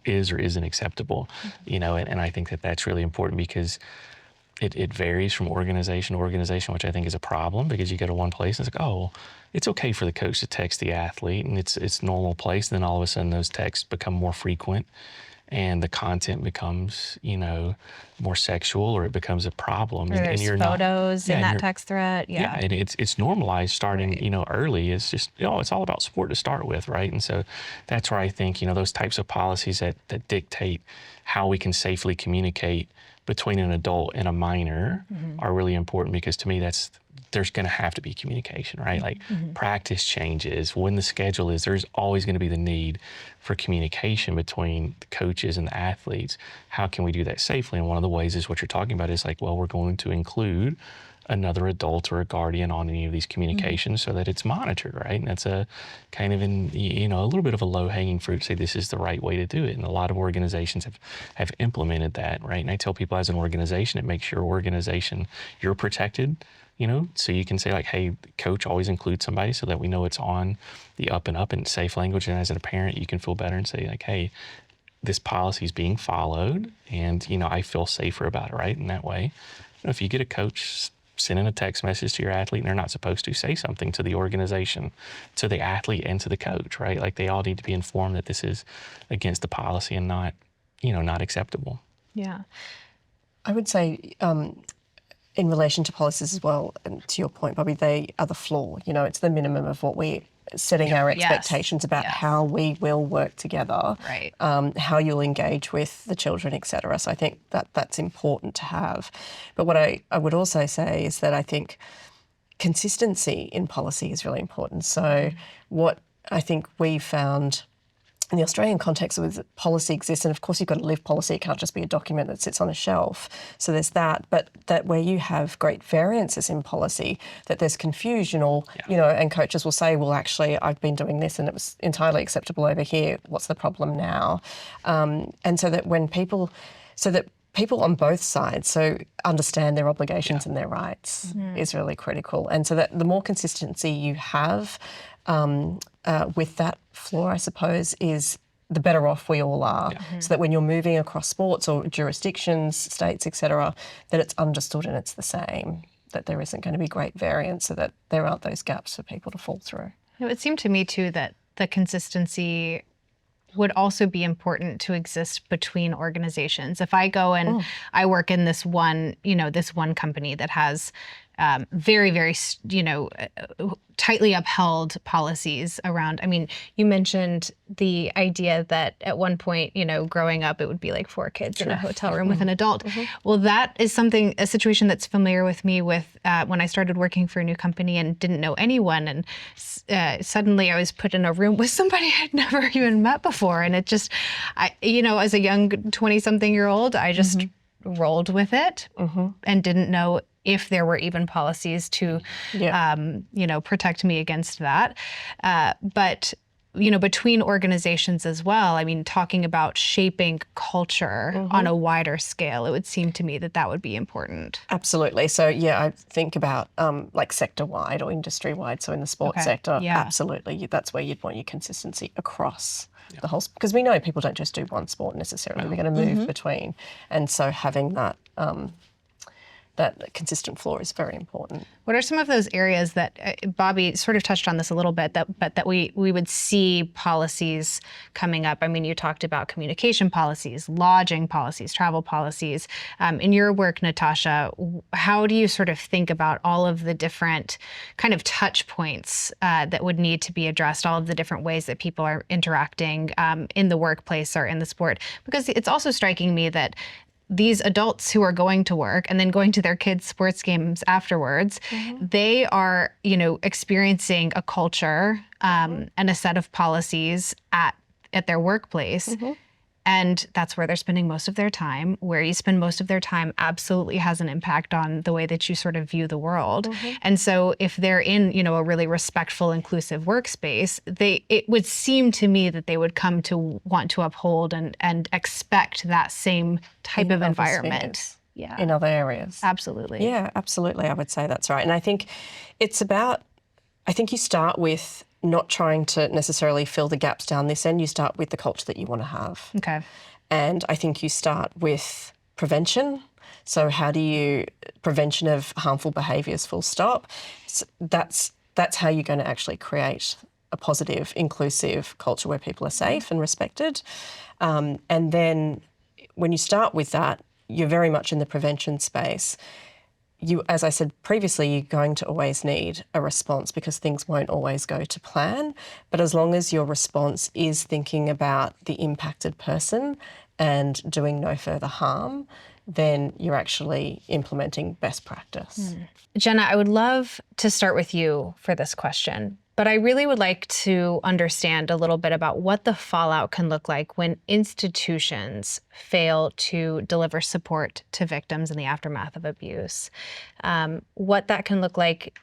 D: isn't acceptable, and I think that that's really important, because it varies from organization to organization, which I think is a problem, because you go to one place and it's like, oh, it's okay for the coach to text the athlete and it's normal place. Then all of a sudden those texts become more frequent and the content becomes, more sexual, or it becomes a problem.
E: Or there's photos in that text thread.
D: Yeah, and it's normalized starting, early. It's just, it's all about sport to start with, right? And so that's where I think, those types of policies that dictate how we can safely communicate between an adult and a minor are really important, because to me there's going to have to be communication, right? Like practice changes, when the schedule is, there's always going to be the need for communication between the coaches and the athletes. How can we do that safely? And one of the ways is what you're talking about is like, well, we're going to include another adult or a guardian on any of these communications so that it's monitored, right? And that's a kind of a little bit of a low-hanging fruit, say this is the right way to do it. And a lot of organizations have implemented that, right? And I tell people as an organization, it makes your organization, you're protected, so you can say like, hey, coach, always include somebody so that we know it's on the up and up in safe language. And as a parent, you can feel better and say like, hey, this policy is being followed and, I feel safer about it, right? In that way, if you get a coach sending a text message to your athlete and they're not supposed to, say something to the organization, to the athlete and to the coach, right? Like they all need to be informed that this is against the policy and not, not acceptable.
E: Yeah.
C: I would say in relation to policies as well, and to your point, Bobby, they are the floor. It's the minimum of what we're setting our expectations about how we will work together,
E: right?
C: How you'll engage with the children, etc. So I think that's important to have. But what I would also say is that I think consistency in policy is really important. So what I think we found in the Australian context with policy exists, and of course you've got to live policy, it can't just be a document that sits on a shelf. So there's that, but that where you have great variances in policy, that there's confusion or, and coaches will say, well, actually, I've been doing this and it was entirely acceptable over here. What's the problem now? And so that people on both sides so understand their obligations and their rights is really critical. And so that the more consistency you have with that floor, I suppose, is the better off we all are. So that when you're moving across sports or jurisdictions, states, etc., that it's understood and it's the same. that there isn't going to be great variance, so that there aren't those gaps for people to fall through.
E: It would seem to me too that the consistency would also be important to exist between organizations. If I go and I work in this one, this one company that has very, very, tightly upheld policies around. I mean, you mentioned the idea that at one point, growing up, it would be like 4 kids in a hotel room with an adult. Well, that is a situation that's familiar with me with when I started working for a new company and didn't know anyone. And suddenly I was put in a room with somebody I'd never even met before. And it just, as a young 20-something-year-old, I just rolled with it and didn't know if there were even policies to, protect me against that. But, between organizations as well, I mean, talking about shaping culture on a wider scale, it would seem to me that that would be important.
C: Absolutely. So, I think about like sector-wide or industry-wide. So in the sports sector, absolutely, that's where you'd want your consistency across the whole, because we know people don't just do one sport necessarily. They're going to move between. And so having that that consistent floor is very important.
E: What are some of those areas that Bobby sort of touched on this a little bit, that we would see policies coming up? I mean, you talked about communication policies, lodging policies, travel policies. In your work, Natasha, how do you sort of think about all of the different kind of touch points that would need to be addressed, all of the different ways that people are interacting in the workplace or in the sport? Because it's also striking me that these adults who are going to work and then going to their kids' sports games afterwards, they are, experiencing a culture and a set of policies at their workplace. And that's where they're spending most of their time. Where you spend most of their time absolutely has an impact on the way that you sort of view the world. And so if they're in, a really respectful, inclusive workspace, it would seem to me that they would come to want to uphold and expect that same type of environment.
C: Yeah. In other areas.
E: Absolutely.
C: Yeah, absolutely. I would say that's right. And I think you start with not trying to necessarily fill the gaps down this end. You start with the culture that you want to have.
E: Okay.
C: And I think you start with prevention. So prevention of harmful behaviours, full stop. So that's how you're going to actually create a positive, inclusive culture where people are safe and respected. And then when you start with that, you're very much in the prevention space. As I said previously, you're going to always need a response because things won't always go to plan. But as long as your response is thinking about the impacted person and doing no further harm, then you're actually implementing best practice.
E: Jenna, I would love to start with you for this question, but I really would like to understand a little bit about what the fallout can look like when institutions fail to deliver support to victims in the aftermath of abuse. What that can look like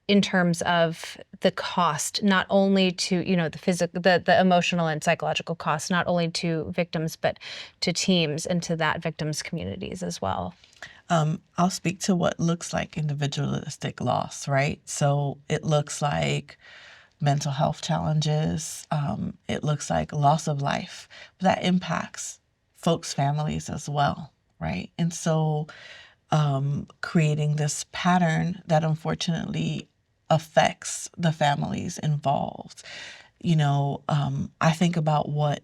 E: in terms of the cost, not only to, the physical, the emotional and psychological cost, not only to victims, but to teams and to that victims' communities as well.
B: I'll speak to what looks like individualistic loss, right? So it looks like mental health challenges. It looks like loss of life. But that impacts folks' families as well, right? And so creating this pattern that unfortunately affects the families involved. I think about what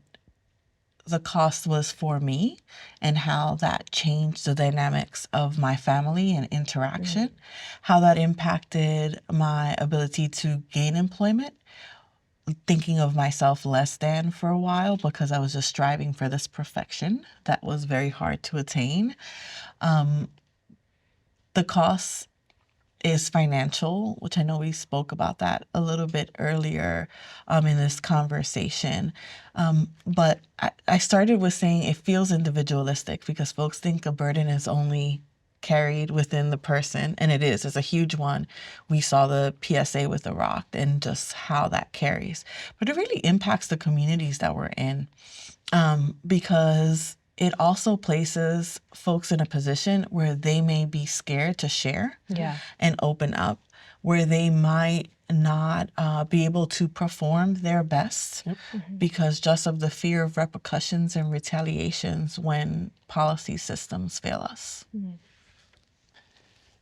B: the cost was for me and how that changed the dynamics of my family and interaction, how that impacted my ability to gain employment, thinking of myself less than for a while because I was just striving for this perfection that was very hard to attain. The cost is financial, which I know we spoke about that a little bit earlier in this conversation. But I started with saying it feels individualistic because folks think a burden is only carried within the person, and it is. It's a huge one. We saw the PSA with the rock and just how that carries. But it really impacts the communities that we're in because it also places folks in a position where they may be scared to share and open up, where they might not be able to perform their best because just of the fear of repercussions and retaliations when policy systems fail us.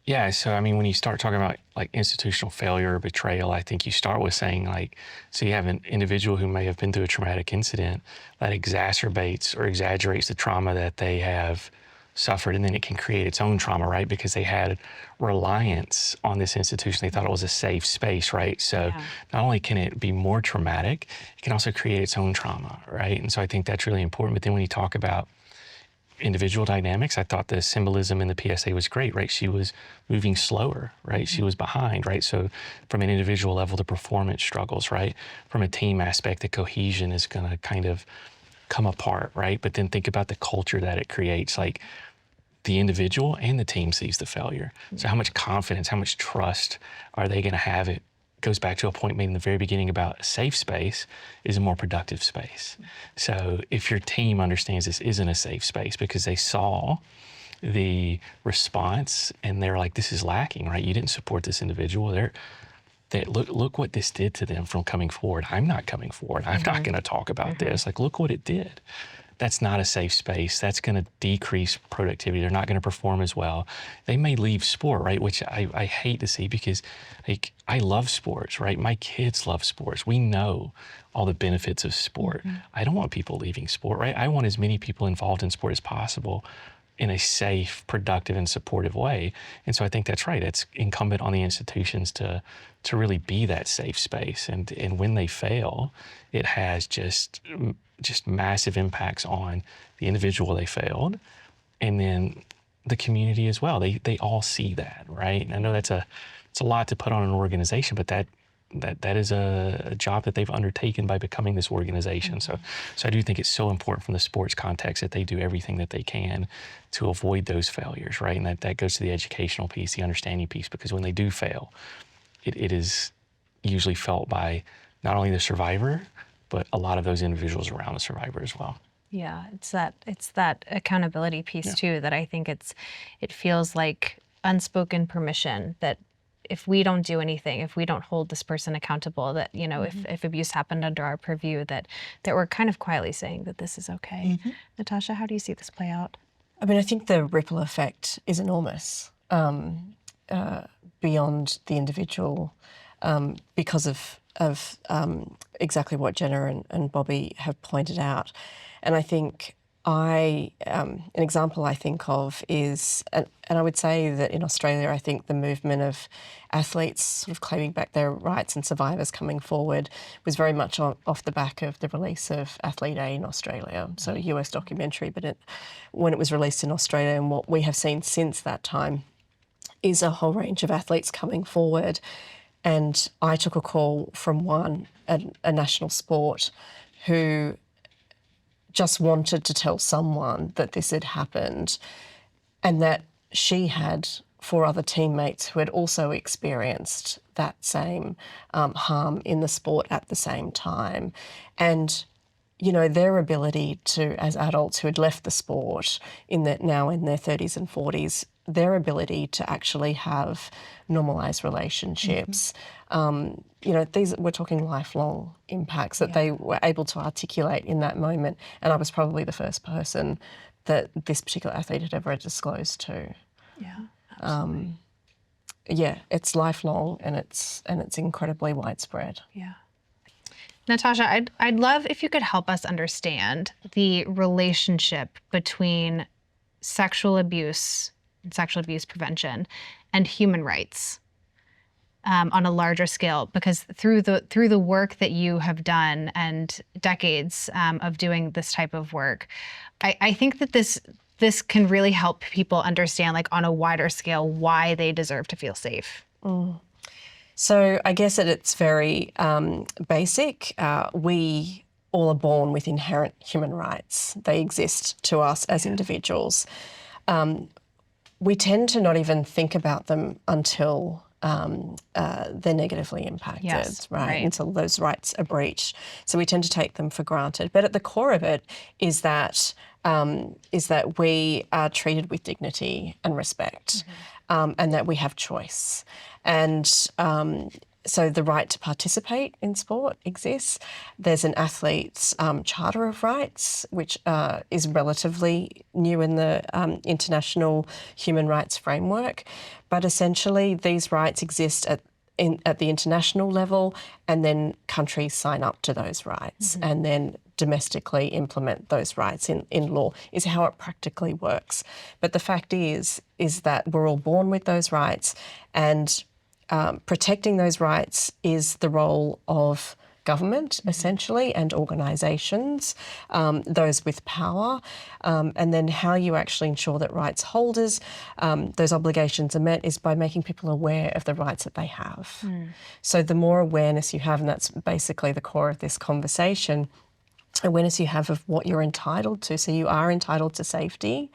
D: Yeah, so I mean, when you start talking about like institutional failure or betrayal, I think you start with saying like, so you have an individual who may have been through a traumatic incident that exacerbates or exaggerates the trauma that they have suffered, and then it can create its own trauma, right? Because they had reliance on this institution. They thought it was a safe space, right? So not only can it be more traumatic, it can also create its own trauma, right? And so I think that's really important. But then when you talk about individual dynamics, I thought the symbolism in the PSA was great, right? She was moving slower, right? She was behind, right? So from an individual level, the performance struggles, right? From a team aspect, the cohesion is going to kind of come apart, right? But then think about the culture that it creates. Like the individual and the team sees the failure. So how much confidence, how much trust are they going to have? It goes back to a point made in the very beginning about a safe space is a more productive space. So if your team understands this isn't a safe space because they saw the response and they're like, this is lacking, right? You didn't support this individual. Look what this did to them from coming forward. I'm not coming forward. I'm not going to talk about this. Like, look what it did. That's not a safe space. That's going to decrease productivity. They're not going to perform as well. They may leave sport, right? Which I hate to see because like I love sports, right? My kids love sports. We know all the benefits of sport. I don't want people leaving sport, right? I want as many people involved in sport as possible in a safe, productive, and supportive way. And so I think that's right. It's incumbent on the institutions to really be that safe space. And when they fail, it has just massive impacts on the individual they failed, and then the community as well. They all see that, right? And I know it's a lot to put on an organization, but that is a job that they've undertaken by becoming this organization. So I do think it's so important from the sports context that they do everything that they can to avoid those failures, right? And that goes to the educational piece, the understanding piece, because when they do fail, it is usually felt by not only the survivor, but a lot of those individuals around the survivor as well.
E: Yeah, it's that accountability piece too that I think it feels like unspoken permission that if we don't do anything, if we don't hold this person accountable, that, you know, if abuse happened under our purview, that we're kind of quietly saying that this is okay. Natasha, how do you see this play out?
C: I mean, I think the ripple effect is enormous beyond the individual because of exactly what Jenna and Bobby have pointed out. And I think an example I think of is, and I would say that in Australia, I think the movement of athletes sort of claiming back their rights and survivors coming forward was very much off the back of the release of Athlete A in Australia, so a US documentary, but when it was released in Australia, and what we have seen since that time is a whole range of athletes coming forward. And I took a call from a national sport, who just wanted to tell someone that this had happened and that she had 4 other teammates who had also experienced that same harm in the sport at the same time. And, you know, their ability to, as adults who had left the sport now in their 30s and 40s, their ability to actually have normalised relationships. You know, we're talking lifelong impacts that they were able to articulate in that moment. And I was probably the first person that this particular athlete had ever disclosed to.
E: Yeah, absolutely.
C: It's lifelong and it's incredibly widespread.
E: Yeah. Natasha, I'd love if you could help us understand the relationship between sexual abuse and sexual abuse prevention and human rights on a larger scale, because through the work that you have done and decades of doing this type of work, I think that this can really help people understand, like on a wider scale, why they deserve to feel safe.
C: So I guess at its very basic, we all are born with inherent human rights. They exist to us as individuals. We tend to not even think about them until they're negatively impacted, right? Until those rights are breached. So we tend to take them for granted. But at the core of it is that we are treated with dignity and respect, and that we have choice. And So the right to participate in sport exists. There's an athlete's Charter of Rights, which is relatively new in the international human rights framework. But essentially, these rights exist at the international level, and then countries sign up to those rights and then domestically implement those rights in law, is how it practically works. But the fact is that we're all born with those rights, and protecting those rights is the role of government, essentially, and organisations, those with power, and then how you actually ensure that rights holders, those obligations are met, is by making people aware of the rights that they have. So the more awareness you have, and that's basically the core of this conversation, awareness you have of what you're entitled to. So you are entitled to safety,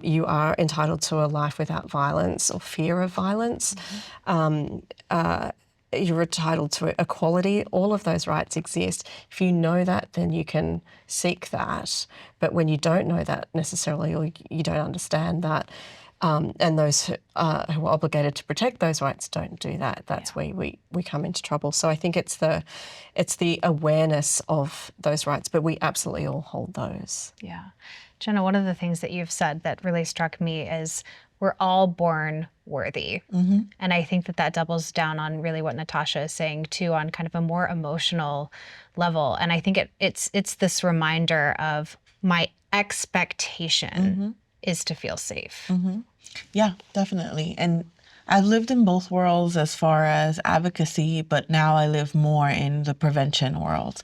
C: you are entitled to a life without violence or fear of violence, you're entitled to equality. All of those rights exist. If you know that, then you can seek that. But when you don't know that necessarily, or you don't understand that, and those who are obligated to protect those rights don't do that, that's where we come into trouble. So I think it's the awareness of those rights, but we absolutely all hold those.
E: Yeah. Jenna, one of the things that you've said that really struck me is we're all born worthy. And I think that doubles down on really what Natasha is saying too, on kind of a more emotional level. And I think it's this reminder of my expectation is to feel safe.
B: Yeah, definitely. And I've lived in both worlds as far as advocacy, but now I live more in the prevention world.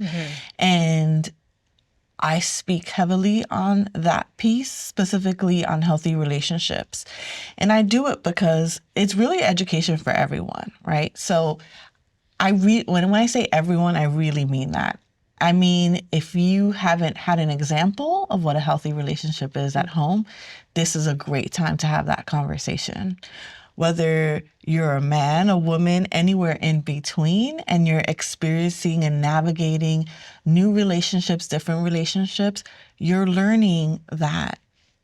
B: And I speak heavily on that piece, specifically on healthy relationships. And I do it because it's really education for everyone, right? So when I say everyone, I really mean that. I mean, if you haven't had an example of what a healthy relationship is at home, this is a great time to have that conversation. Whether you're a man, a woman, anywhere in between, and you're experiencing and navigating new relationships, different relationships, you're learning that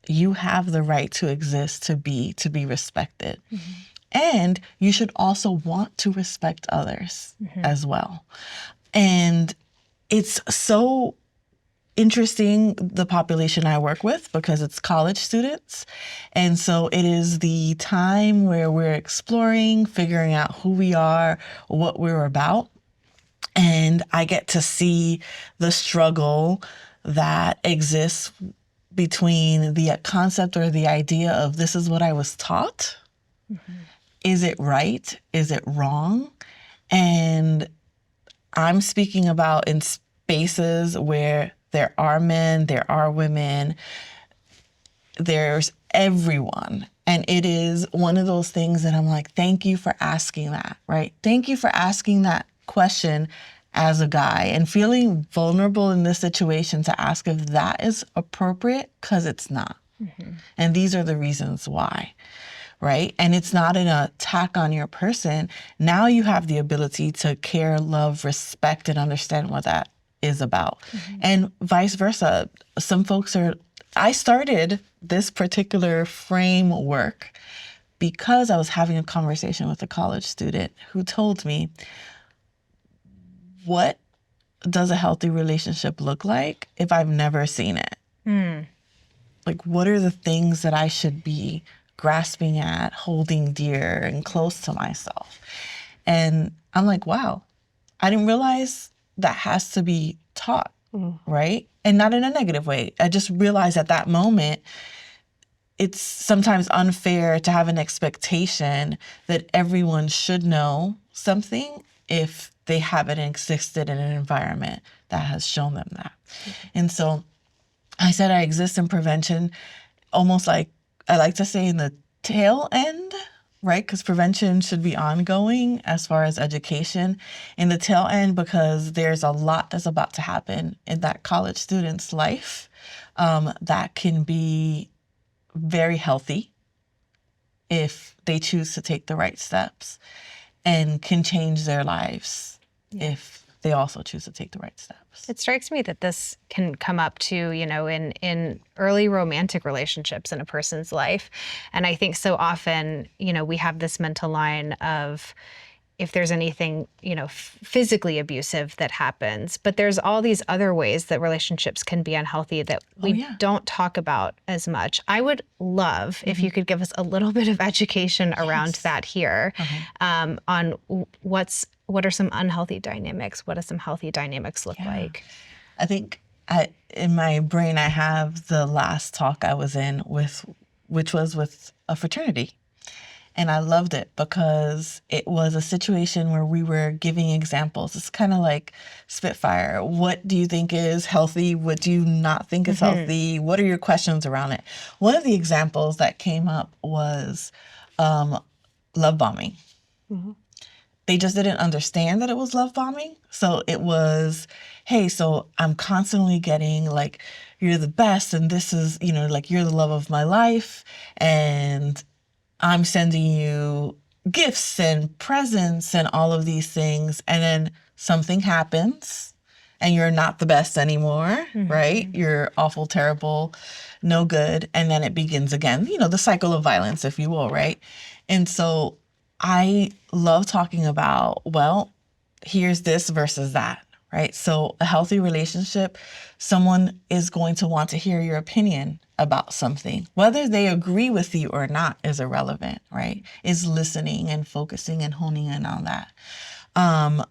B: you have the right to exist, to be respected. And you should also want to respect others as well. And it's so interesting, the population I work with, because it's college students. And so it is the time where we're exploring, figuring out who we are, what we're about. And I get to see the struggle that exists between the concept or the idea of this is what I was taught. Is it right? Is it wrong? And I'm speaking about in spaces where there are men, there are women, there's everyone. And it is one of those things that I'm like, thank you for asking that, right? Thank you for asking that question as a guy and feeling vulnerable in this situation to ask if that is appropriate, because it's not. And these are the reasons why. Right? And it's not an attack on your person. Now you have the ability to care, love, respect, and understand what that is about. And vice versa. I started this particular framework because I was having a conversation with a college student who told me, what does a healthy relationship look like if I've never seen it? Like, what are the things that I should be grasping at, holding dear and close to myself? And I'm like, wow, I didn't realize that has to be taught, right? And not in a negative way. I just realized at that moment, it's sometimes unfair to have an expectation that everyone should know something if they haven't existed in an environment that has shown them that. And so I said I exist in prevention, almost like I like to say in the tail end, right? Because prevention should be ongoing as far as education. In the tail end, because there's a lot that's about to happen in that college student's life that can be very healthy if they choose to take the right steps, and can change their lives if they also choose to take the right steps.
E: It strikes me that this can come up too, in early romantic relationships in a person's life. And I think so often, we have this mental line of, if there's anything, physically abusive that happens, but there's all these other ways that relationships can be unhealthy that we don't talk about as much. I would love if you could give us a little bit of education around that here, on what are some unhealthy dynamics? What do some healthy dynamics look like?
B: I think in my brain, I have the last talk I was in which was with a fraternity. And I loved it because it was a situation where we were giving examples. It's kind of like Spitfire. What do you think is healthy? What do you not think is healthy? What are your questions around it? One of the examples that came up was love bombing. They just didn't understand that it was love bombing. So it was, hey, so I'm constantly getting like, you're the best, and this is, like, you're the love of my life, and I'm sending you gifts and presents and all of these things. And then something happens and you're not the best anymore, right? You're awful, terrible, no good. And then it begins again, the cycle of violence, if you will, right? And so I love talking about, well, here's this versus that, right? So a healthy relationship, someone is going to want to hear your opinion about something. Whether they agree with you or not is irrelevant, right? Is listening and focusing and honing in on that.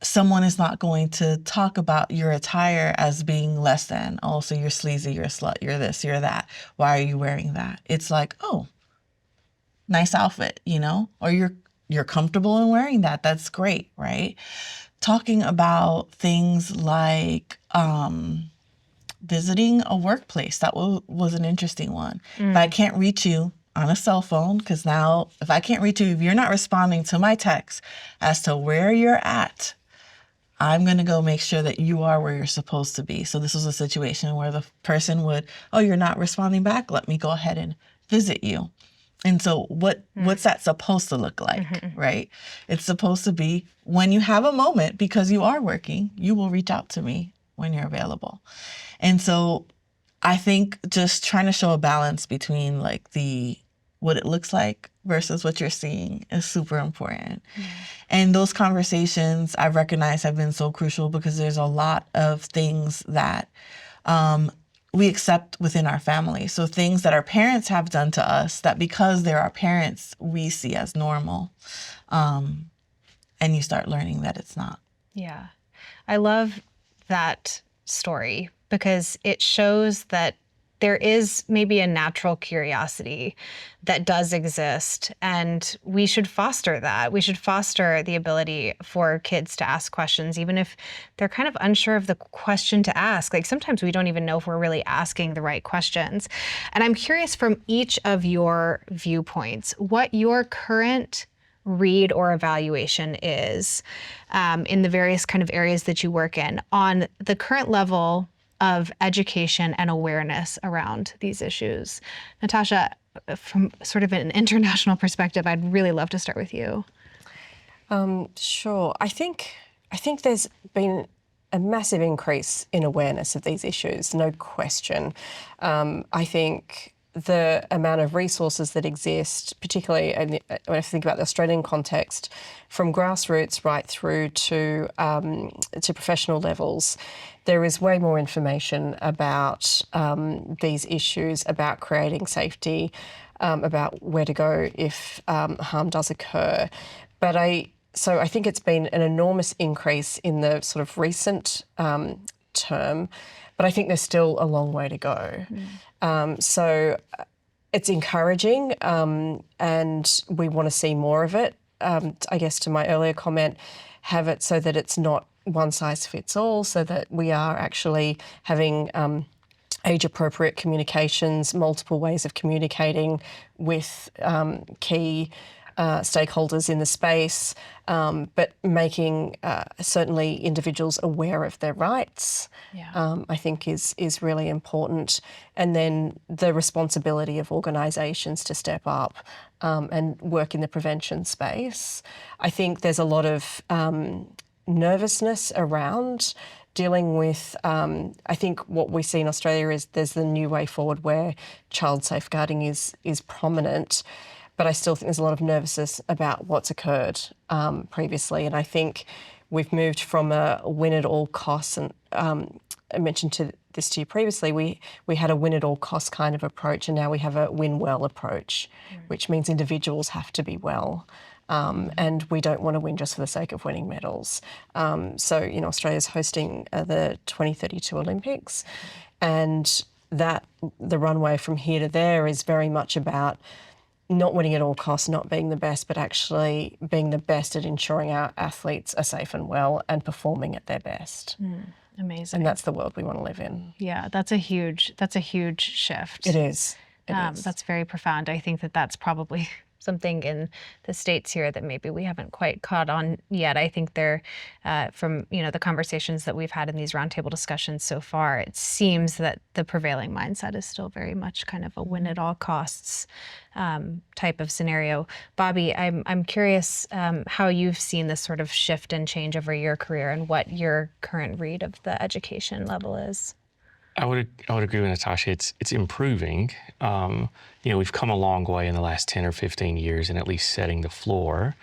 B: Someone is not going to talk about your attire as being less than, oh, so you're sleazy, you're a slut, you're this, you're that. Why are you wearing that? It's like, oh, nice outfit, or you're comfortable in wearing that. That's great, right? Talking about things like visiting a workplace. That was an interesting one. If I can't reach you on a cell phone, because now if I can't reach you, if you're not responding to my text as to where you're at, I'm going to go make sure that you are where you're supposed to be. So this was a situation where the person would, oh, you're not responding back. Let me go ahead and visit you. And so what's that supposed to look like, right? It's supposed to be when you have a moment, because you are working, you will reach out to me when you're available. And so I think just trying to show a balance between like what it looks like versus what you're seeing is super important. And those conversations I recognize have been so crucial because there's a lot of things that we accept within our family. So things that our parents have done to us that because they're our parents, we see as normal. And you start learning that it's not.
E: Yeah. I love that story because it shows that there is maybe a natural curiosity that does exist, and we should foster that. We should foster the ability for kids to ask questions, even if they're kind of unsure of the question to ask. Like sometimes we don't even know if we're really asking the right questions. And I'm curious from each of your viewpoints, what your current read or evaluation is in the various kind of areas that you work in on the current level of education and awareness around these issues. Natasha, from sort of an international perspective, I'd really love to start with you.
C: Sure. I think there's been a massive increase in awareness of these issues, no question. I think the amount of resources that exist, particularly when I think about the Australian context, from grassroots right through to professional levels, there is way more information about these issues, about creating safety, about where to go if harm does occur. But I think it's been an enormous increase in the sort of recent term, but I think there's still a long way to go. So it's encouraging, and we want to see more of it. I guess to my earlier comment, have it so that it's not one size fits all, so that we are actually having age-appropriate communications, multiple ways of communicating with key stakeholders in the space, but making certainly individuals aware of their rights, I think is really important. And then the responsibility of organisations to step up and work in the prevention space. I think there's a lot of nervousness around dealing with, I think what we see in Australia is there's the new way forward where child safeguarding is prominent. but I still think there's a lot of nervousness about what's occurred previously. And I think we've moved from a win at all costs, and I mentioned this to you previously, we had a win at all costs kind of approach, and now we have a win well approach, which means individuals have to be well. And we don't want to win just for the sake of winning medals. So, Australia's hosting the 2032 Olympics, and that the runway from here to there is very much about not winning at all costs, not being the best, but actually being the best at ensuring our athletes are safe and well and performing at their best.
E: Amazing.
C: And that's the world we want to live in.
E: Yeah, that's a huge shift.
C: It is. It is.
E: That's very profound. I think that that's probably something in the States here that maybe we haven't quite caught on yet. I think they're, from the conversations that we've had in these roundtable discussions so far, it seems that the prevailing mindset is still very much kind of a win at all costs type of scenario. Bobby, I'm curious how you've seen this sort of shift and change over your career and what your current read of the education level is.
D: I would agree with Natasha. It's improving. We've come a long way in the last 10 or 15 years in at least setting the floor,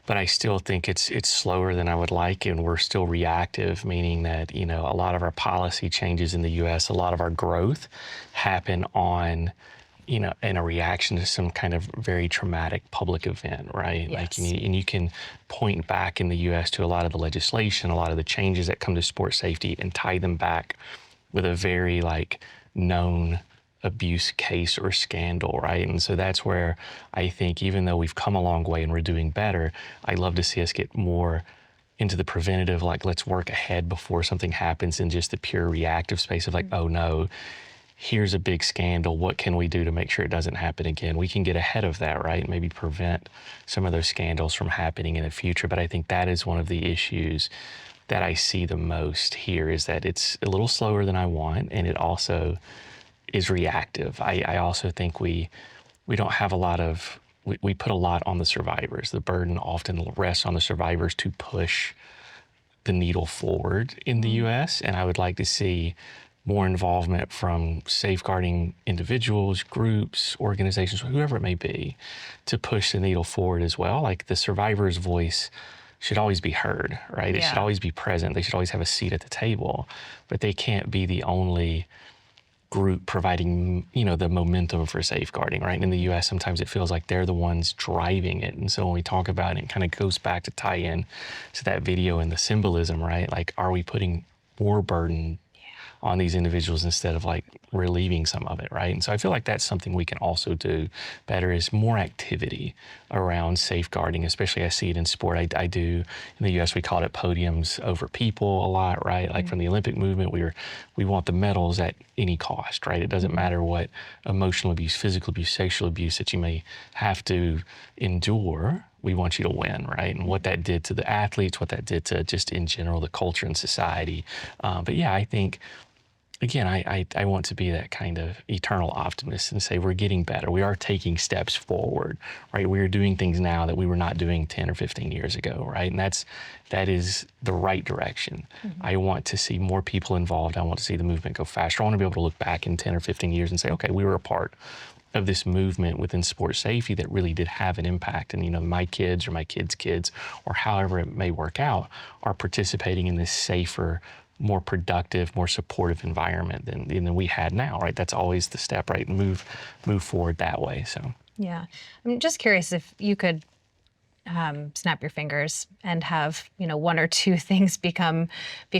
D: but I still think it's slower than I would like, and we're still reactive, meaning that, a lot of our policy changes in the U.S., a lot of our growth happen on, in a reaction to some kind of very traumatic public event, right?
E: Yes.
D: And you can point back in the U.S. to a lot of the legislation, a lot of the changes that come to sports safety, and tie them back with a very known abuse case or scandal, right? And so that's where I think, even though we've come a long way and we're doing better, I'd love to see us get more into the preventative, let's work ahead before something happens, in just the pure reactive space of oh no, here's a big scandal. What can we do to make sure it doesn't happen again? We can get ahead of that, right? Maybe prevent some of those scandals from happening in the future. But I think that is one of the issues that I see the most here, is that it's a little slower than I want, and it also is reactive. I also think we don't have a lot of, we put a lot on the survivors. The burden often rests on the survivors to push the needle forward in the U.S., and I would like to see more involvement from safeguarding individuals, groups, organizations, whoever it may be, to push the needle forward as well. The survivor's voice should always be heard, right? It should always be present. They should always have a seat at the table, but they can't be the only group providing, the momentum for safeguarding, right? In the U.S., sometimes it feels like they're the ones driving it. And so when we talk about it, it kind of goes back to tie in to that video and the symbolism, right? Are we putting more burden on these individuals instead of relieving some of it, right? And so I feel like that's something we can also do better, is more activity around safeguarding, especially I see it in sport. I do, in the US, we call it podiums over people a lot, right? From the Olympic movement, we want the medals at any cost, right? It doesn't matter what emotional abuse, physical abuse, sexual abuse that you may have to endure. We want you to win, right? And what that did to the athletes, what that did to just in general the culture and society. But yeah, I think, again, I want to be that kind of eternal optimist and say we're getting better. We are taking steps forward, right? We are doing things now that we were not doing 10 or 15 years ago, right? And that is the right direction. I want to see more people involved. I want to see the movement go faster. I want to be able to look back in 10 or 15 years and say, okay, we were a part of this movement within sports safety that really did have an impact. And, my kids or my kids' kids, or however it may work out, are participating in this safer, more productive, more supportive environment than we had now, right? That's always the step, right? Move forward that way. So
E: yeah, I'm just curious if you could snap your fingers and have one or two things become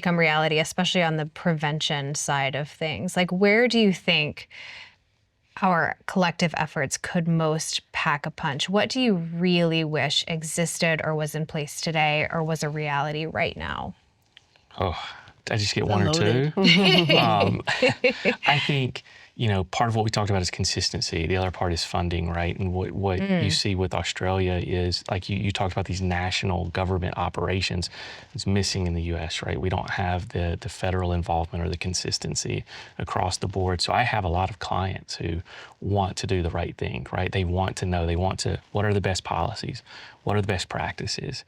E: reality, especially on the prevention side of things. Where do you think our collective efforts could most pack a punch? What do you really wish existed or was in place today or was a reality right now?
D: Oh, I just get one or two. I think, part of what we talked about is consistency. The other part is funding, right? And what you see with Australia is, you talked about these national government operations. It's missing in the U.S., right? We don't have the federal involvement or the consistency across the board. So I have a lot of clients who want to do the right thing, right? They want to know, what are the best policies? What are the best practices?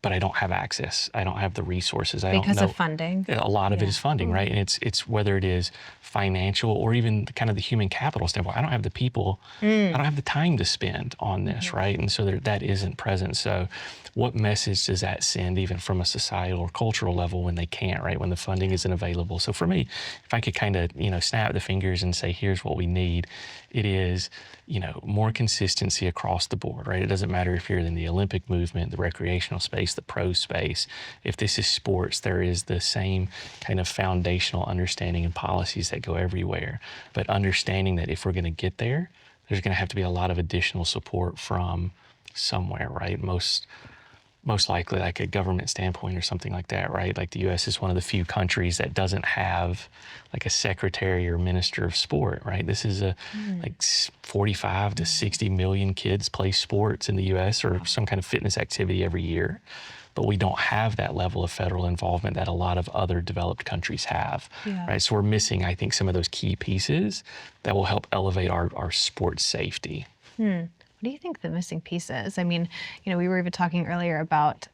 D: but I don't have access. I don't have the resources. I
E: Because
D: don't know.
E: of funding.
D: A lot of it is funding, right? And it's whether it is financial or even kind of the human capital standpoint. I don't have the people, I don't have the time to spend on this, right? And so that isn't present. So what message does that send even from a societal or cultural level when they can't, right? When the funding isn't available. So for me, if I could kind of, snap the fingers and say, here's what we need, it is, more consistency across the board, right? It doesn't matter if you're in the Olympic movement, the recreational space, the pro space. If this is sports, there is the same kind of foundational understanding and policies that go everywhere. But understanding that if we're going to get there, there's going to have to be a lot of additional support from somewhere, right? Most likely like a government standpoint or something like that, right? Like the U.S. is one of the few countries that doesn't have like a secretary or minister of sport, right? This is like 45 to 60 million kids play sports in the U.S. or some kind of fitness activity every year. But we don't have that level of federal involvement that a lot of other developed countries have, right? So we're missing, I think, some of those key pieces that will help elevate our sports safety.
E: What do you think the missing piece is? I mean, we were even talking earlier about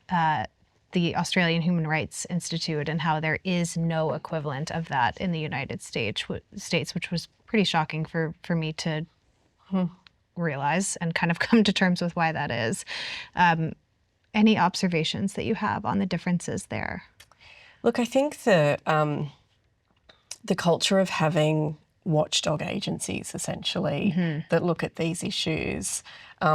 E: the Australian Human Rights Institute and how there is no equivalent of that in the United States, which was pretty shocking for me to realize and kind of come to terms with why that is. Any observations that you have on the differences there?
C: Look, I think the culture of having watchdog agencies, essentially, that look at these issues,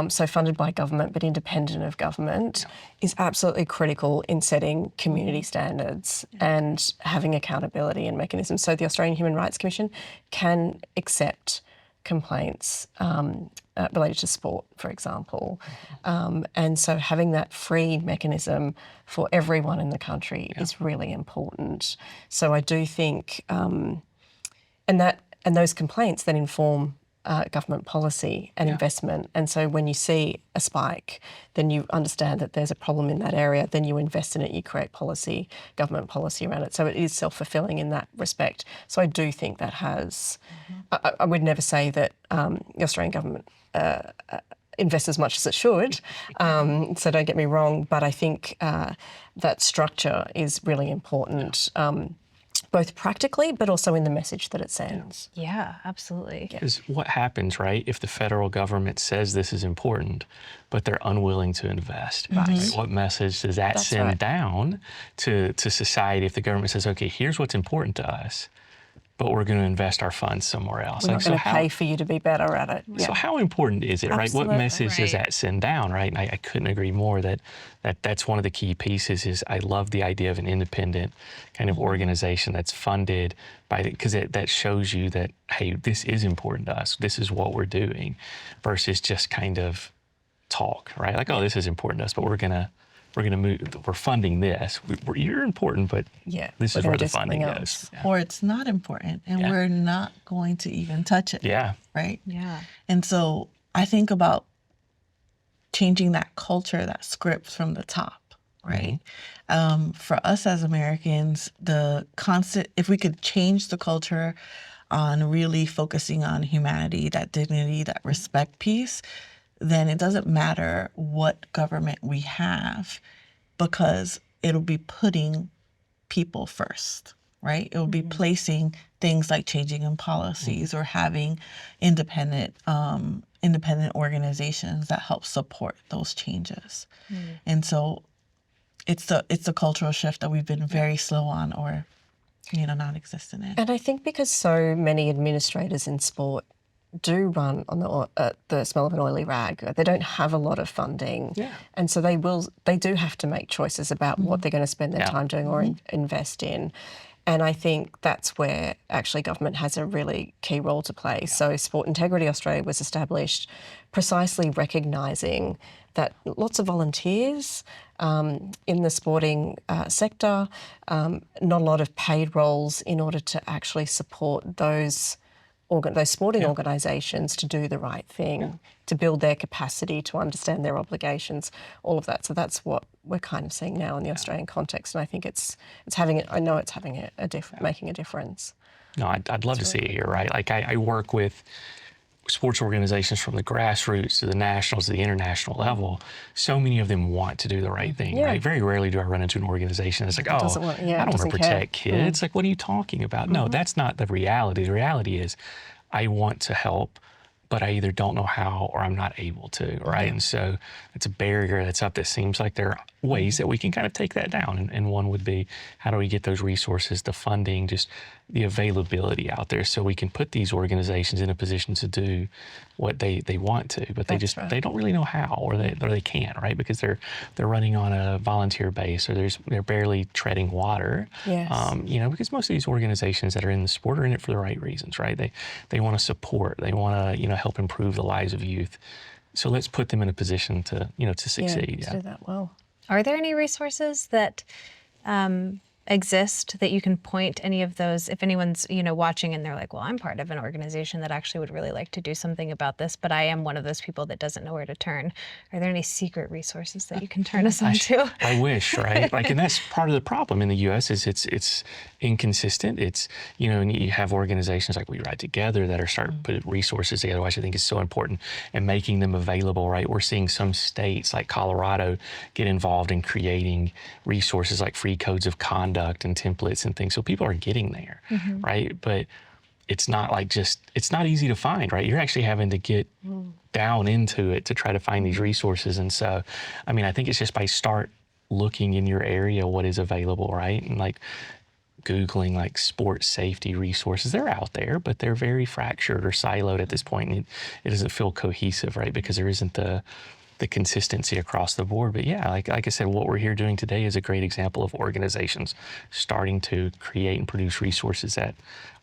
C: so funded by government but independent of government, is absolutely critical in setting community standards and having accountability and mechanisms. So the Australian Human Rights Commission can accept complaints related to sport, for example. And so having that free mechanism for everyone in the country is really important. So I do think, and those complaints then inform government policy and investment. And so when you see a spike, then you understand that there's a problem in that area, then you invest in it, you create policy, government policy around it. So it is self-fulfilling in that respect. So I do think that has, I would never say that the Australian government invests as much as it should, so don't get me wrong, but I think that structure is really important. Both practically, but also in the message that it sends.
E: Yeah, absolutely.
D: Because what happens, right, if the federal government says this is important, but they're unwilling to invest? Right? What message does that send down to society if the government says, okay, here's what's important to us, but we're going to invest our funds somewhere else?
C: We're not going to pay for you to be better at it.
D: So how important is it, right? What message does that send down, right? And I couldn't agree more that's one of the key pieces is I love the idea of an independent kind of organization that's funded by, because that shows you that, hey, this is important to us. This is what we're doing versus just kind of talk, right? Like, oh, this is important to us, but we're going to move, we're funding this. You're important, but this is where the funding goes.
B: Or it's not important, and we're not going to even touch it.
D: Yeah.
B: Right?
E: Yeah.
B: And so I think about changing that culture, that script from the top, right? For us as Americans, if we could change the culture on really focusing on humanity, that dignity, that respect piece, then it doesn't matter what government we have, because it'll be putting people first, right? It'll be placing things like changing in policies or having independent organizations that help support those changes. And so it's a cultural shift that we've been very slow on or non-existent in.
C: And I think because so many administrators in sport do run on the smell of an oily rag. They don't have a lot of funding, and so they do have to make choices about what they're going to spend their time doing or invest in. And I think that's where actually government has a really key role to play. So Sport Integrity Australia was established precisely recognising that lots of volunteers in the sporting sector, not a lot of paid roles in order to actually support those sporting organisations to do the right thing, to build their capacity, to understand their obligations, all of that. So that's what we're kind of seeing now in the Australian context, and I think it's having making a difference.
D: No, I'd love to see it here, right? Like I work with sports organizations from the grassroots to the nationals to the international level, so many of them want to do the right thing, right? Very rarely do I run into an organization that's like, oh, I don't want to protect kids. Like, what are you talking about? No, that's not the reality. The reality is I want to help, but I either don't know how or I'm not able to, right? And so it's a barrier that's up that seems like there are ways that we can kind of take that down. And one would be, how do we get those resources, the funding, just the availability out there so we can put these organizations in a position to do what they want to, but they don't really know how or they can't, right? Because they're running on a volunteer base or they're barely treading water. Because most of these organizations that are in the sport are in it for the right reasons, right? They want to support, they want to help improve the lives of youth. So let's put them in a position to succeed.
C: To do that well.
E: Are there any resources that exist that you can point any of those, if anyone's watching and they're like, well, I'm part of an organization that actually would really like to do something about this, but I am one of those people that doesn't know where to turn. Are there any secret resources that you can turn us on to?
D: I wish, right? And that's part of the problem in the U.S. is it's inconsistent. It's, and you have organizations like WeRideTogether that are starting to put resources together, which I think is so important, and making them available, right? We're seeing some states like Colorado get involved in creating resources like free codes of conduct and templates and things. So people are getting there, right? But it's not it's not easy to find, right? You're actually having to get down into it to try to find these resources. And so, I think it's just by start looking in your area what is available, right? And like Googling like sports safety resources, they're out there, but they're very fractured or siloed at this point. And it doesn't feel cohesive, right? Because there isn't the consistency across the board. But yeah, like I said, what we're here doing today is a great example of organizations starting to create and produce resources that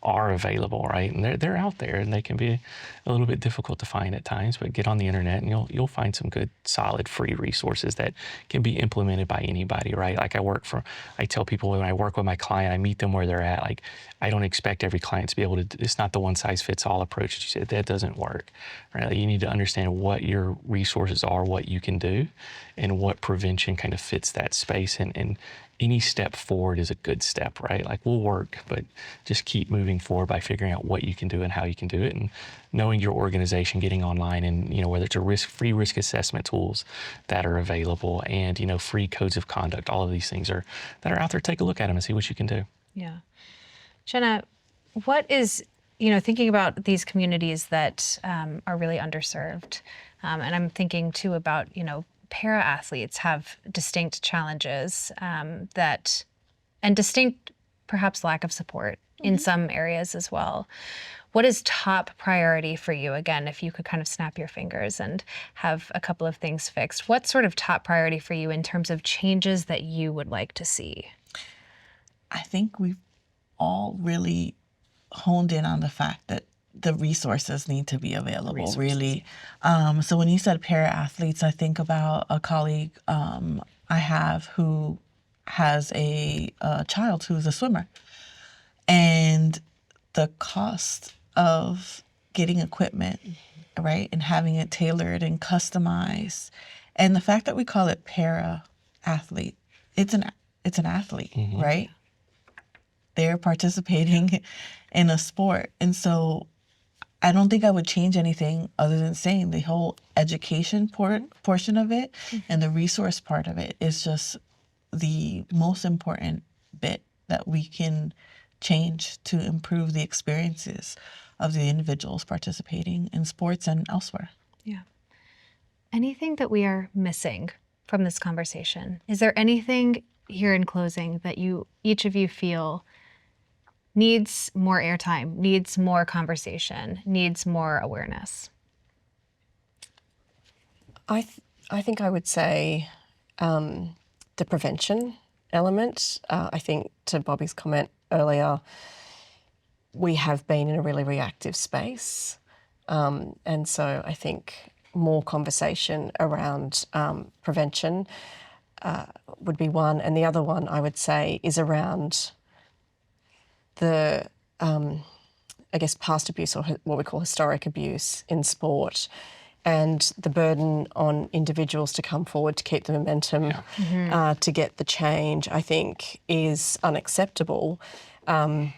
D: are available, right? And they're out there, and they can be a little bit difficult to find at times, but get on the internet and you'll find some good, solid, free resources that can be implemented by anybody, right? Like I tell people when I work with my client, I meet them where they're at. Like, I don't expect every client to be able to, it's not the one size fits all approach that you said, that doesn't work, right? Like, you need to understand what your resources are, what you can do, and what prevention kind of fits that space. And any step forward is a good step, right? Like, we'll work, but just keep moving forward by figuring out what you can do and how you can do it, and knowing your organization, getting online, and whether it's free risk assessment tools that are available, and free codes of conduct. All of these things that are out there. Take a look at them and see what you can do.
E: Yeah, Jenna, what is thinking about these communities that are really underserved, and I'm thinking too about para athletes have distinct challenges and distinct perhaps lack of support in some areas as well. What is top priority for you? Again, if you could kind of snap your fingers and have a couple of things fixed, what's sort of top priority for you in terms of changes that you would like to see?
B: I think we've all really honed in on the fact that the resources need to be available, really. So when you said para-athletes, I think about a colleague I have who has a child who's a swimmer. And the cost of getting equipment, right, and having it tailored and customized, and the fact that we call it para-athlete, it's an athlete, right? They're participating in a sport. And so I don't think I would change anything other than saying the whole education portion of it and the resource part of it is just the most important bit that we can change to improve the experiences of the individuals participating in sports and elsewhere.
E: Yeah. Anything that we are missing from this conversation? Is there anything here in closing that each of you feel needs more airtime, needs more conversation, needs more awareness?
C: I think I would say the prevention element. I think to Bobby's comment earlier, we have been in a really reactive space. And so I think more conversation around prevention would be one. And the other one I would say is around the, past abuse, or what we call historic abuse in sport, and the burden on individuals to come forward to keep the momentum, to get the change, I think is unacceptable. And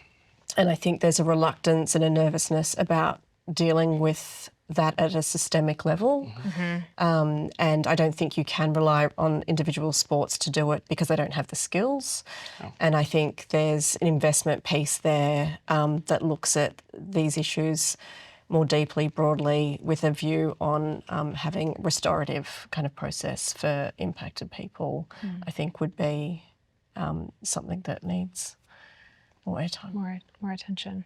C: I think there's a reluctance and a nervousness about dealing with that at a systemic level. And I don't think you can rely on individual sports to do it because they don't have the skills. And I think there's an investment piece there that looks at these issues more deeply, broadly, with a view on having restorative kind of process for impacted people, I think would be something that needs more airtime.
E: More attention.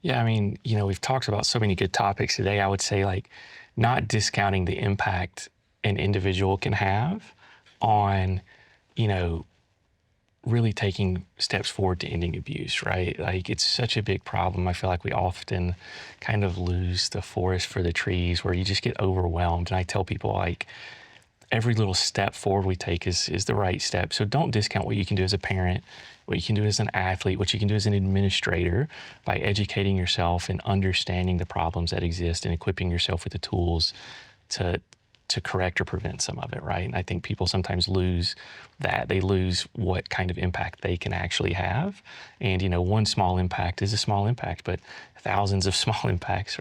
D: Yeah, I mean, you know, we've talked about so many good topics today. I would say, like, not discounting the impact an individual can have on, you know, really taking steps forward to ending abuse, right? Like, it's such a big problem. I feel like we often kind of lose the forest for the trees, where you just get overwhelmed. And I tell people, like, every little step forward we take is the right step. So don't discount what you can do as a parent, what you can do as an athlete, what you can do as an administrator by educating yourself and understanding the problems that exist and equipping yourself with the tools to correct or prevent some of it, right? And I think people sometimes lose that. They lose what kind of impact they can actually have. And, you know, one small impact is a small impact, but thousands of small impacts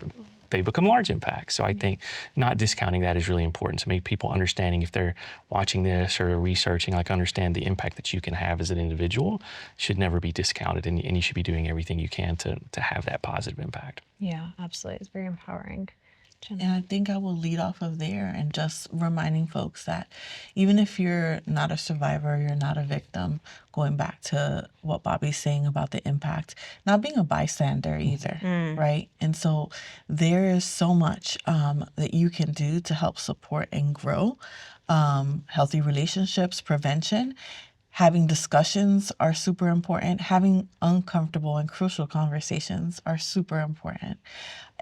D: they become large impacts. So I think not discounting that is really important to make people understanding, if they're watching this or researching, like, understand the impact that you can have as an individual should never be discounted, and you should be doing everything you can to have that positive impact.
E: Yeah, absolutely. It's very empowering. Jenna.
B: And I think I will lead off of there and just reminding folks that even if you're not a survivor, you're not a victim, going back to what Bobby's saying about the impact, not being a bystander either, right? And so there is so much that you can do to help support and grow healthy relationships, prevention. Having discussions are super important. Having uncomfortable and crucial conversations are super important.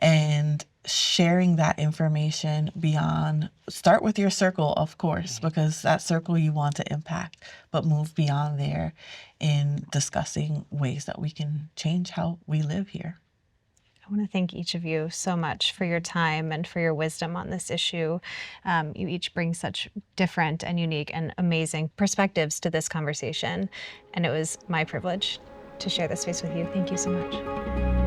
B: And sharing that information beyond, start with your circle, of course, because that circle you want to impact, but move beyond there in discussing ways that we can change how we live here.
E: I want to thank each of you so much for your time and for your wisdom on this issue. You each bring such different and unique and amazing perspectives to this conversation, and it was my privilege to share this space with you. Thank you so much.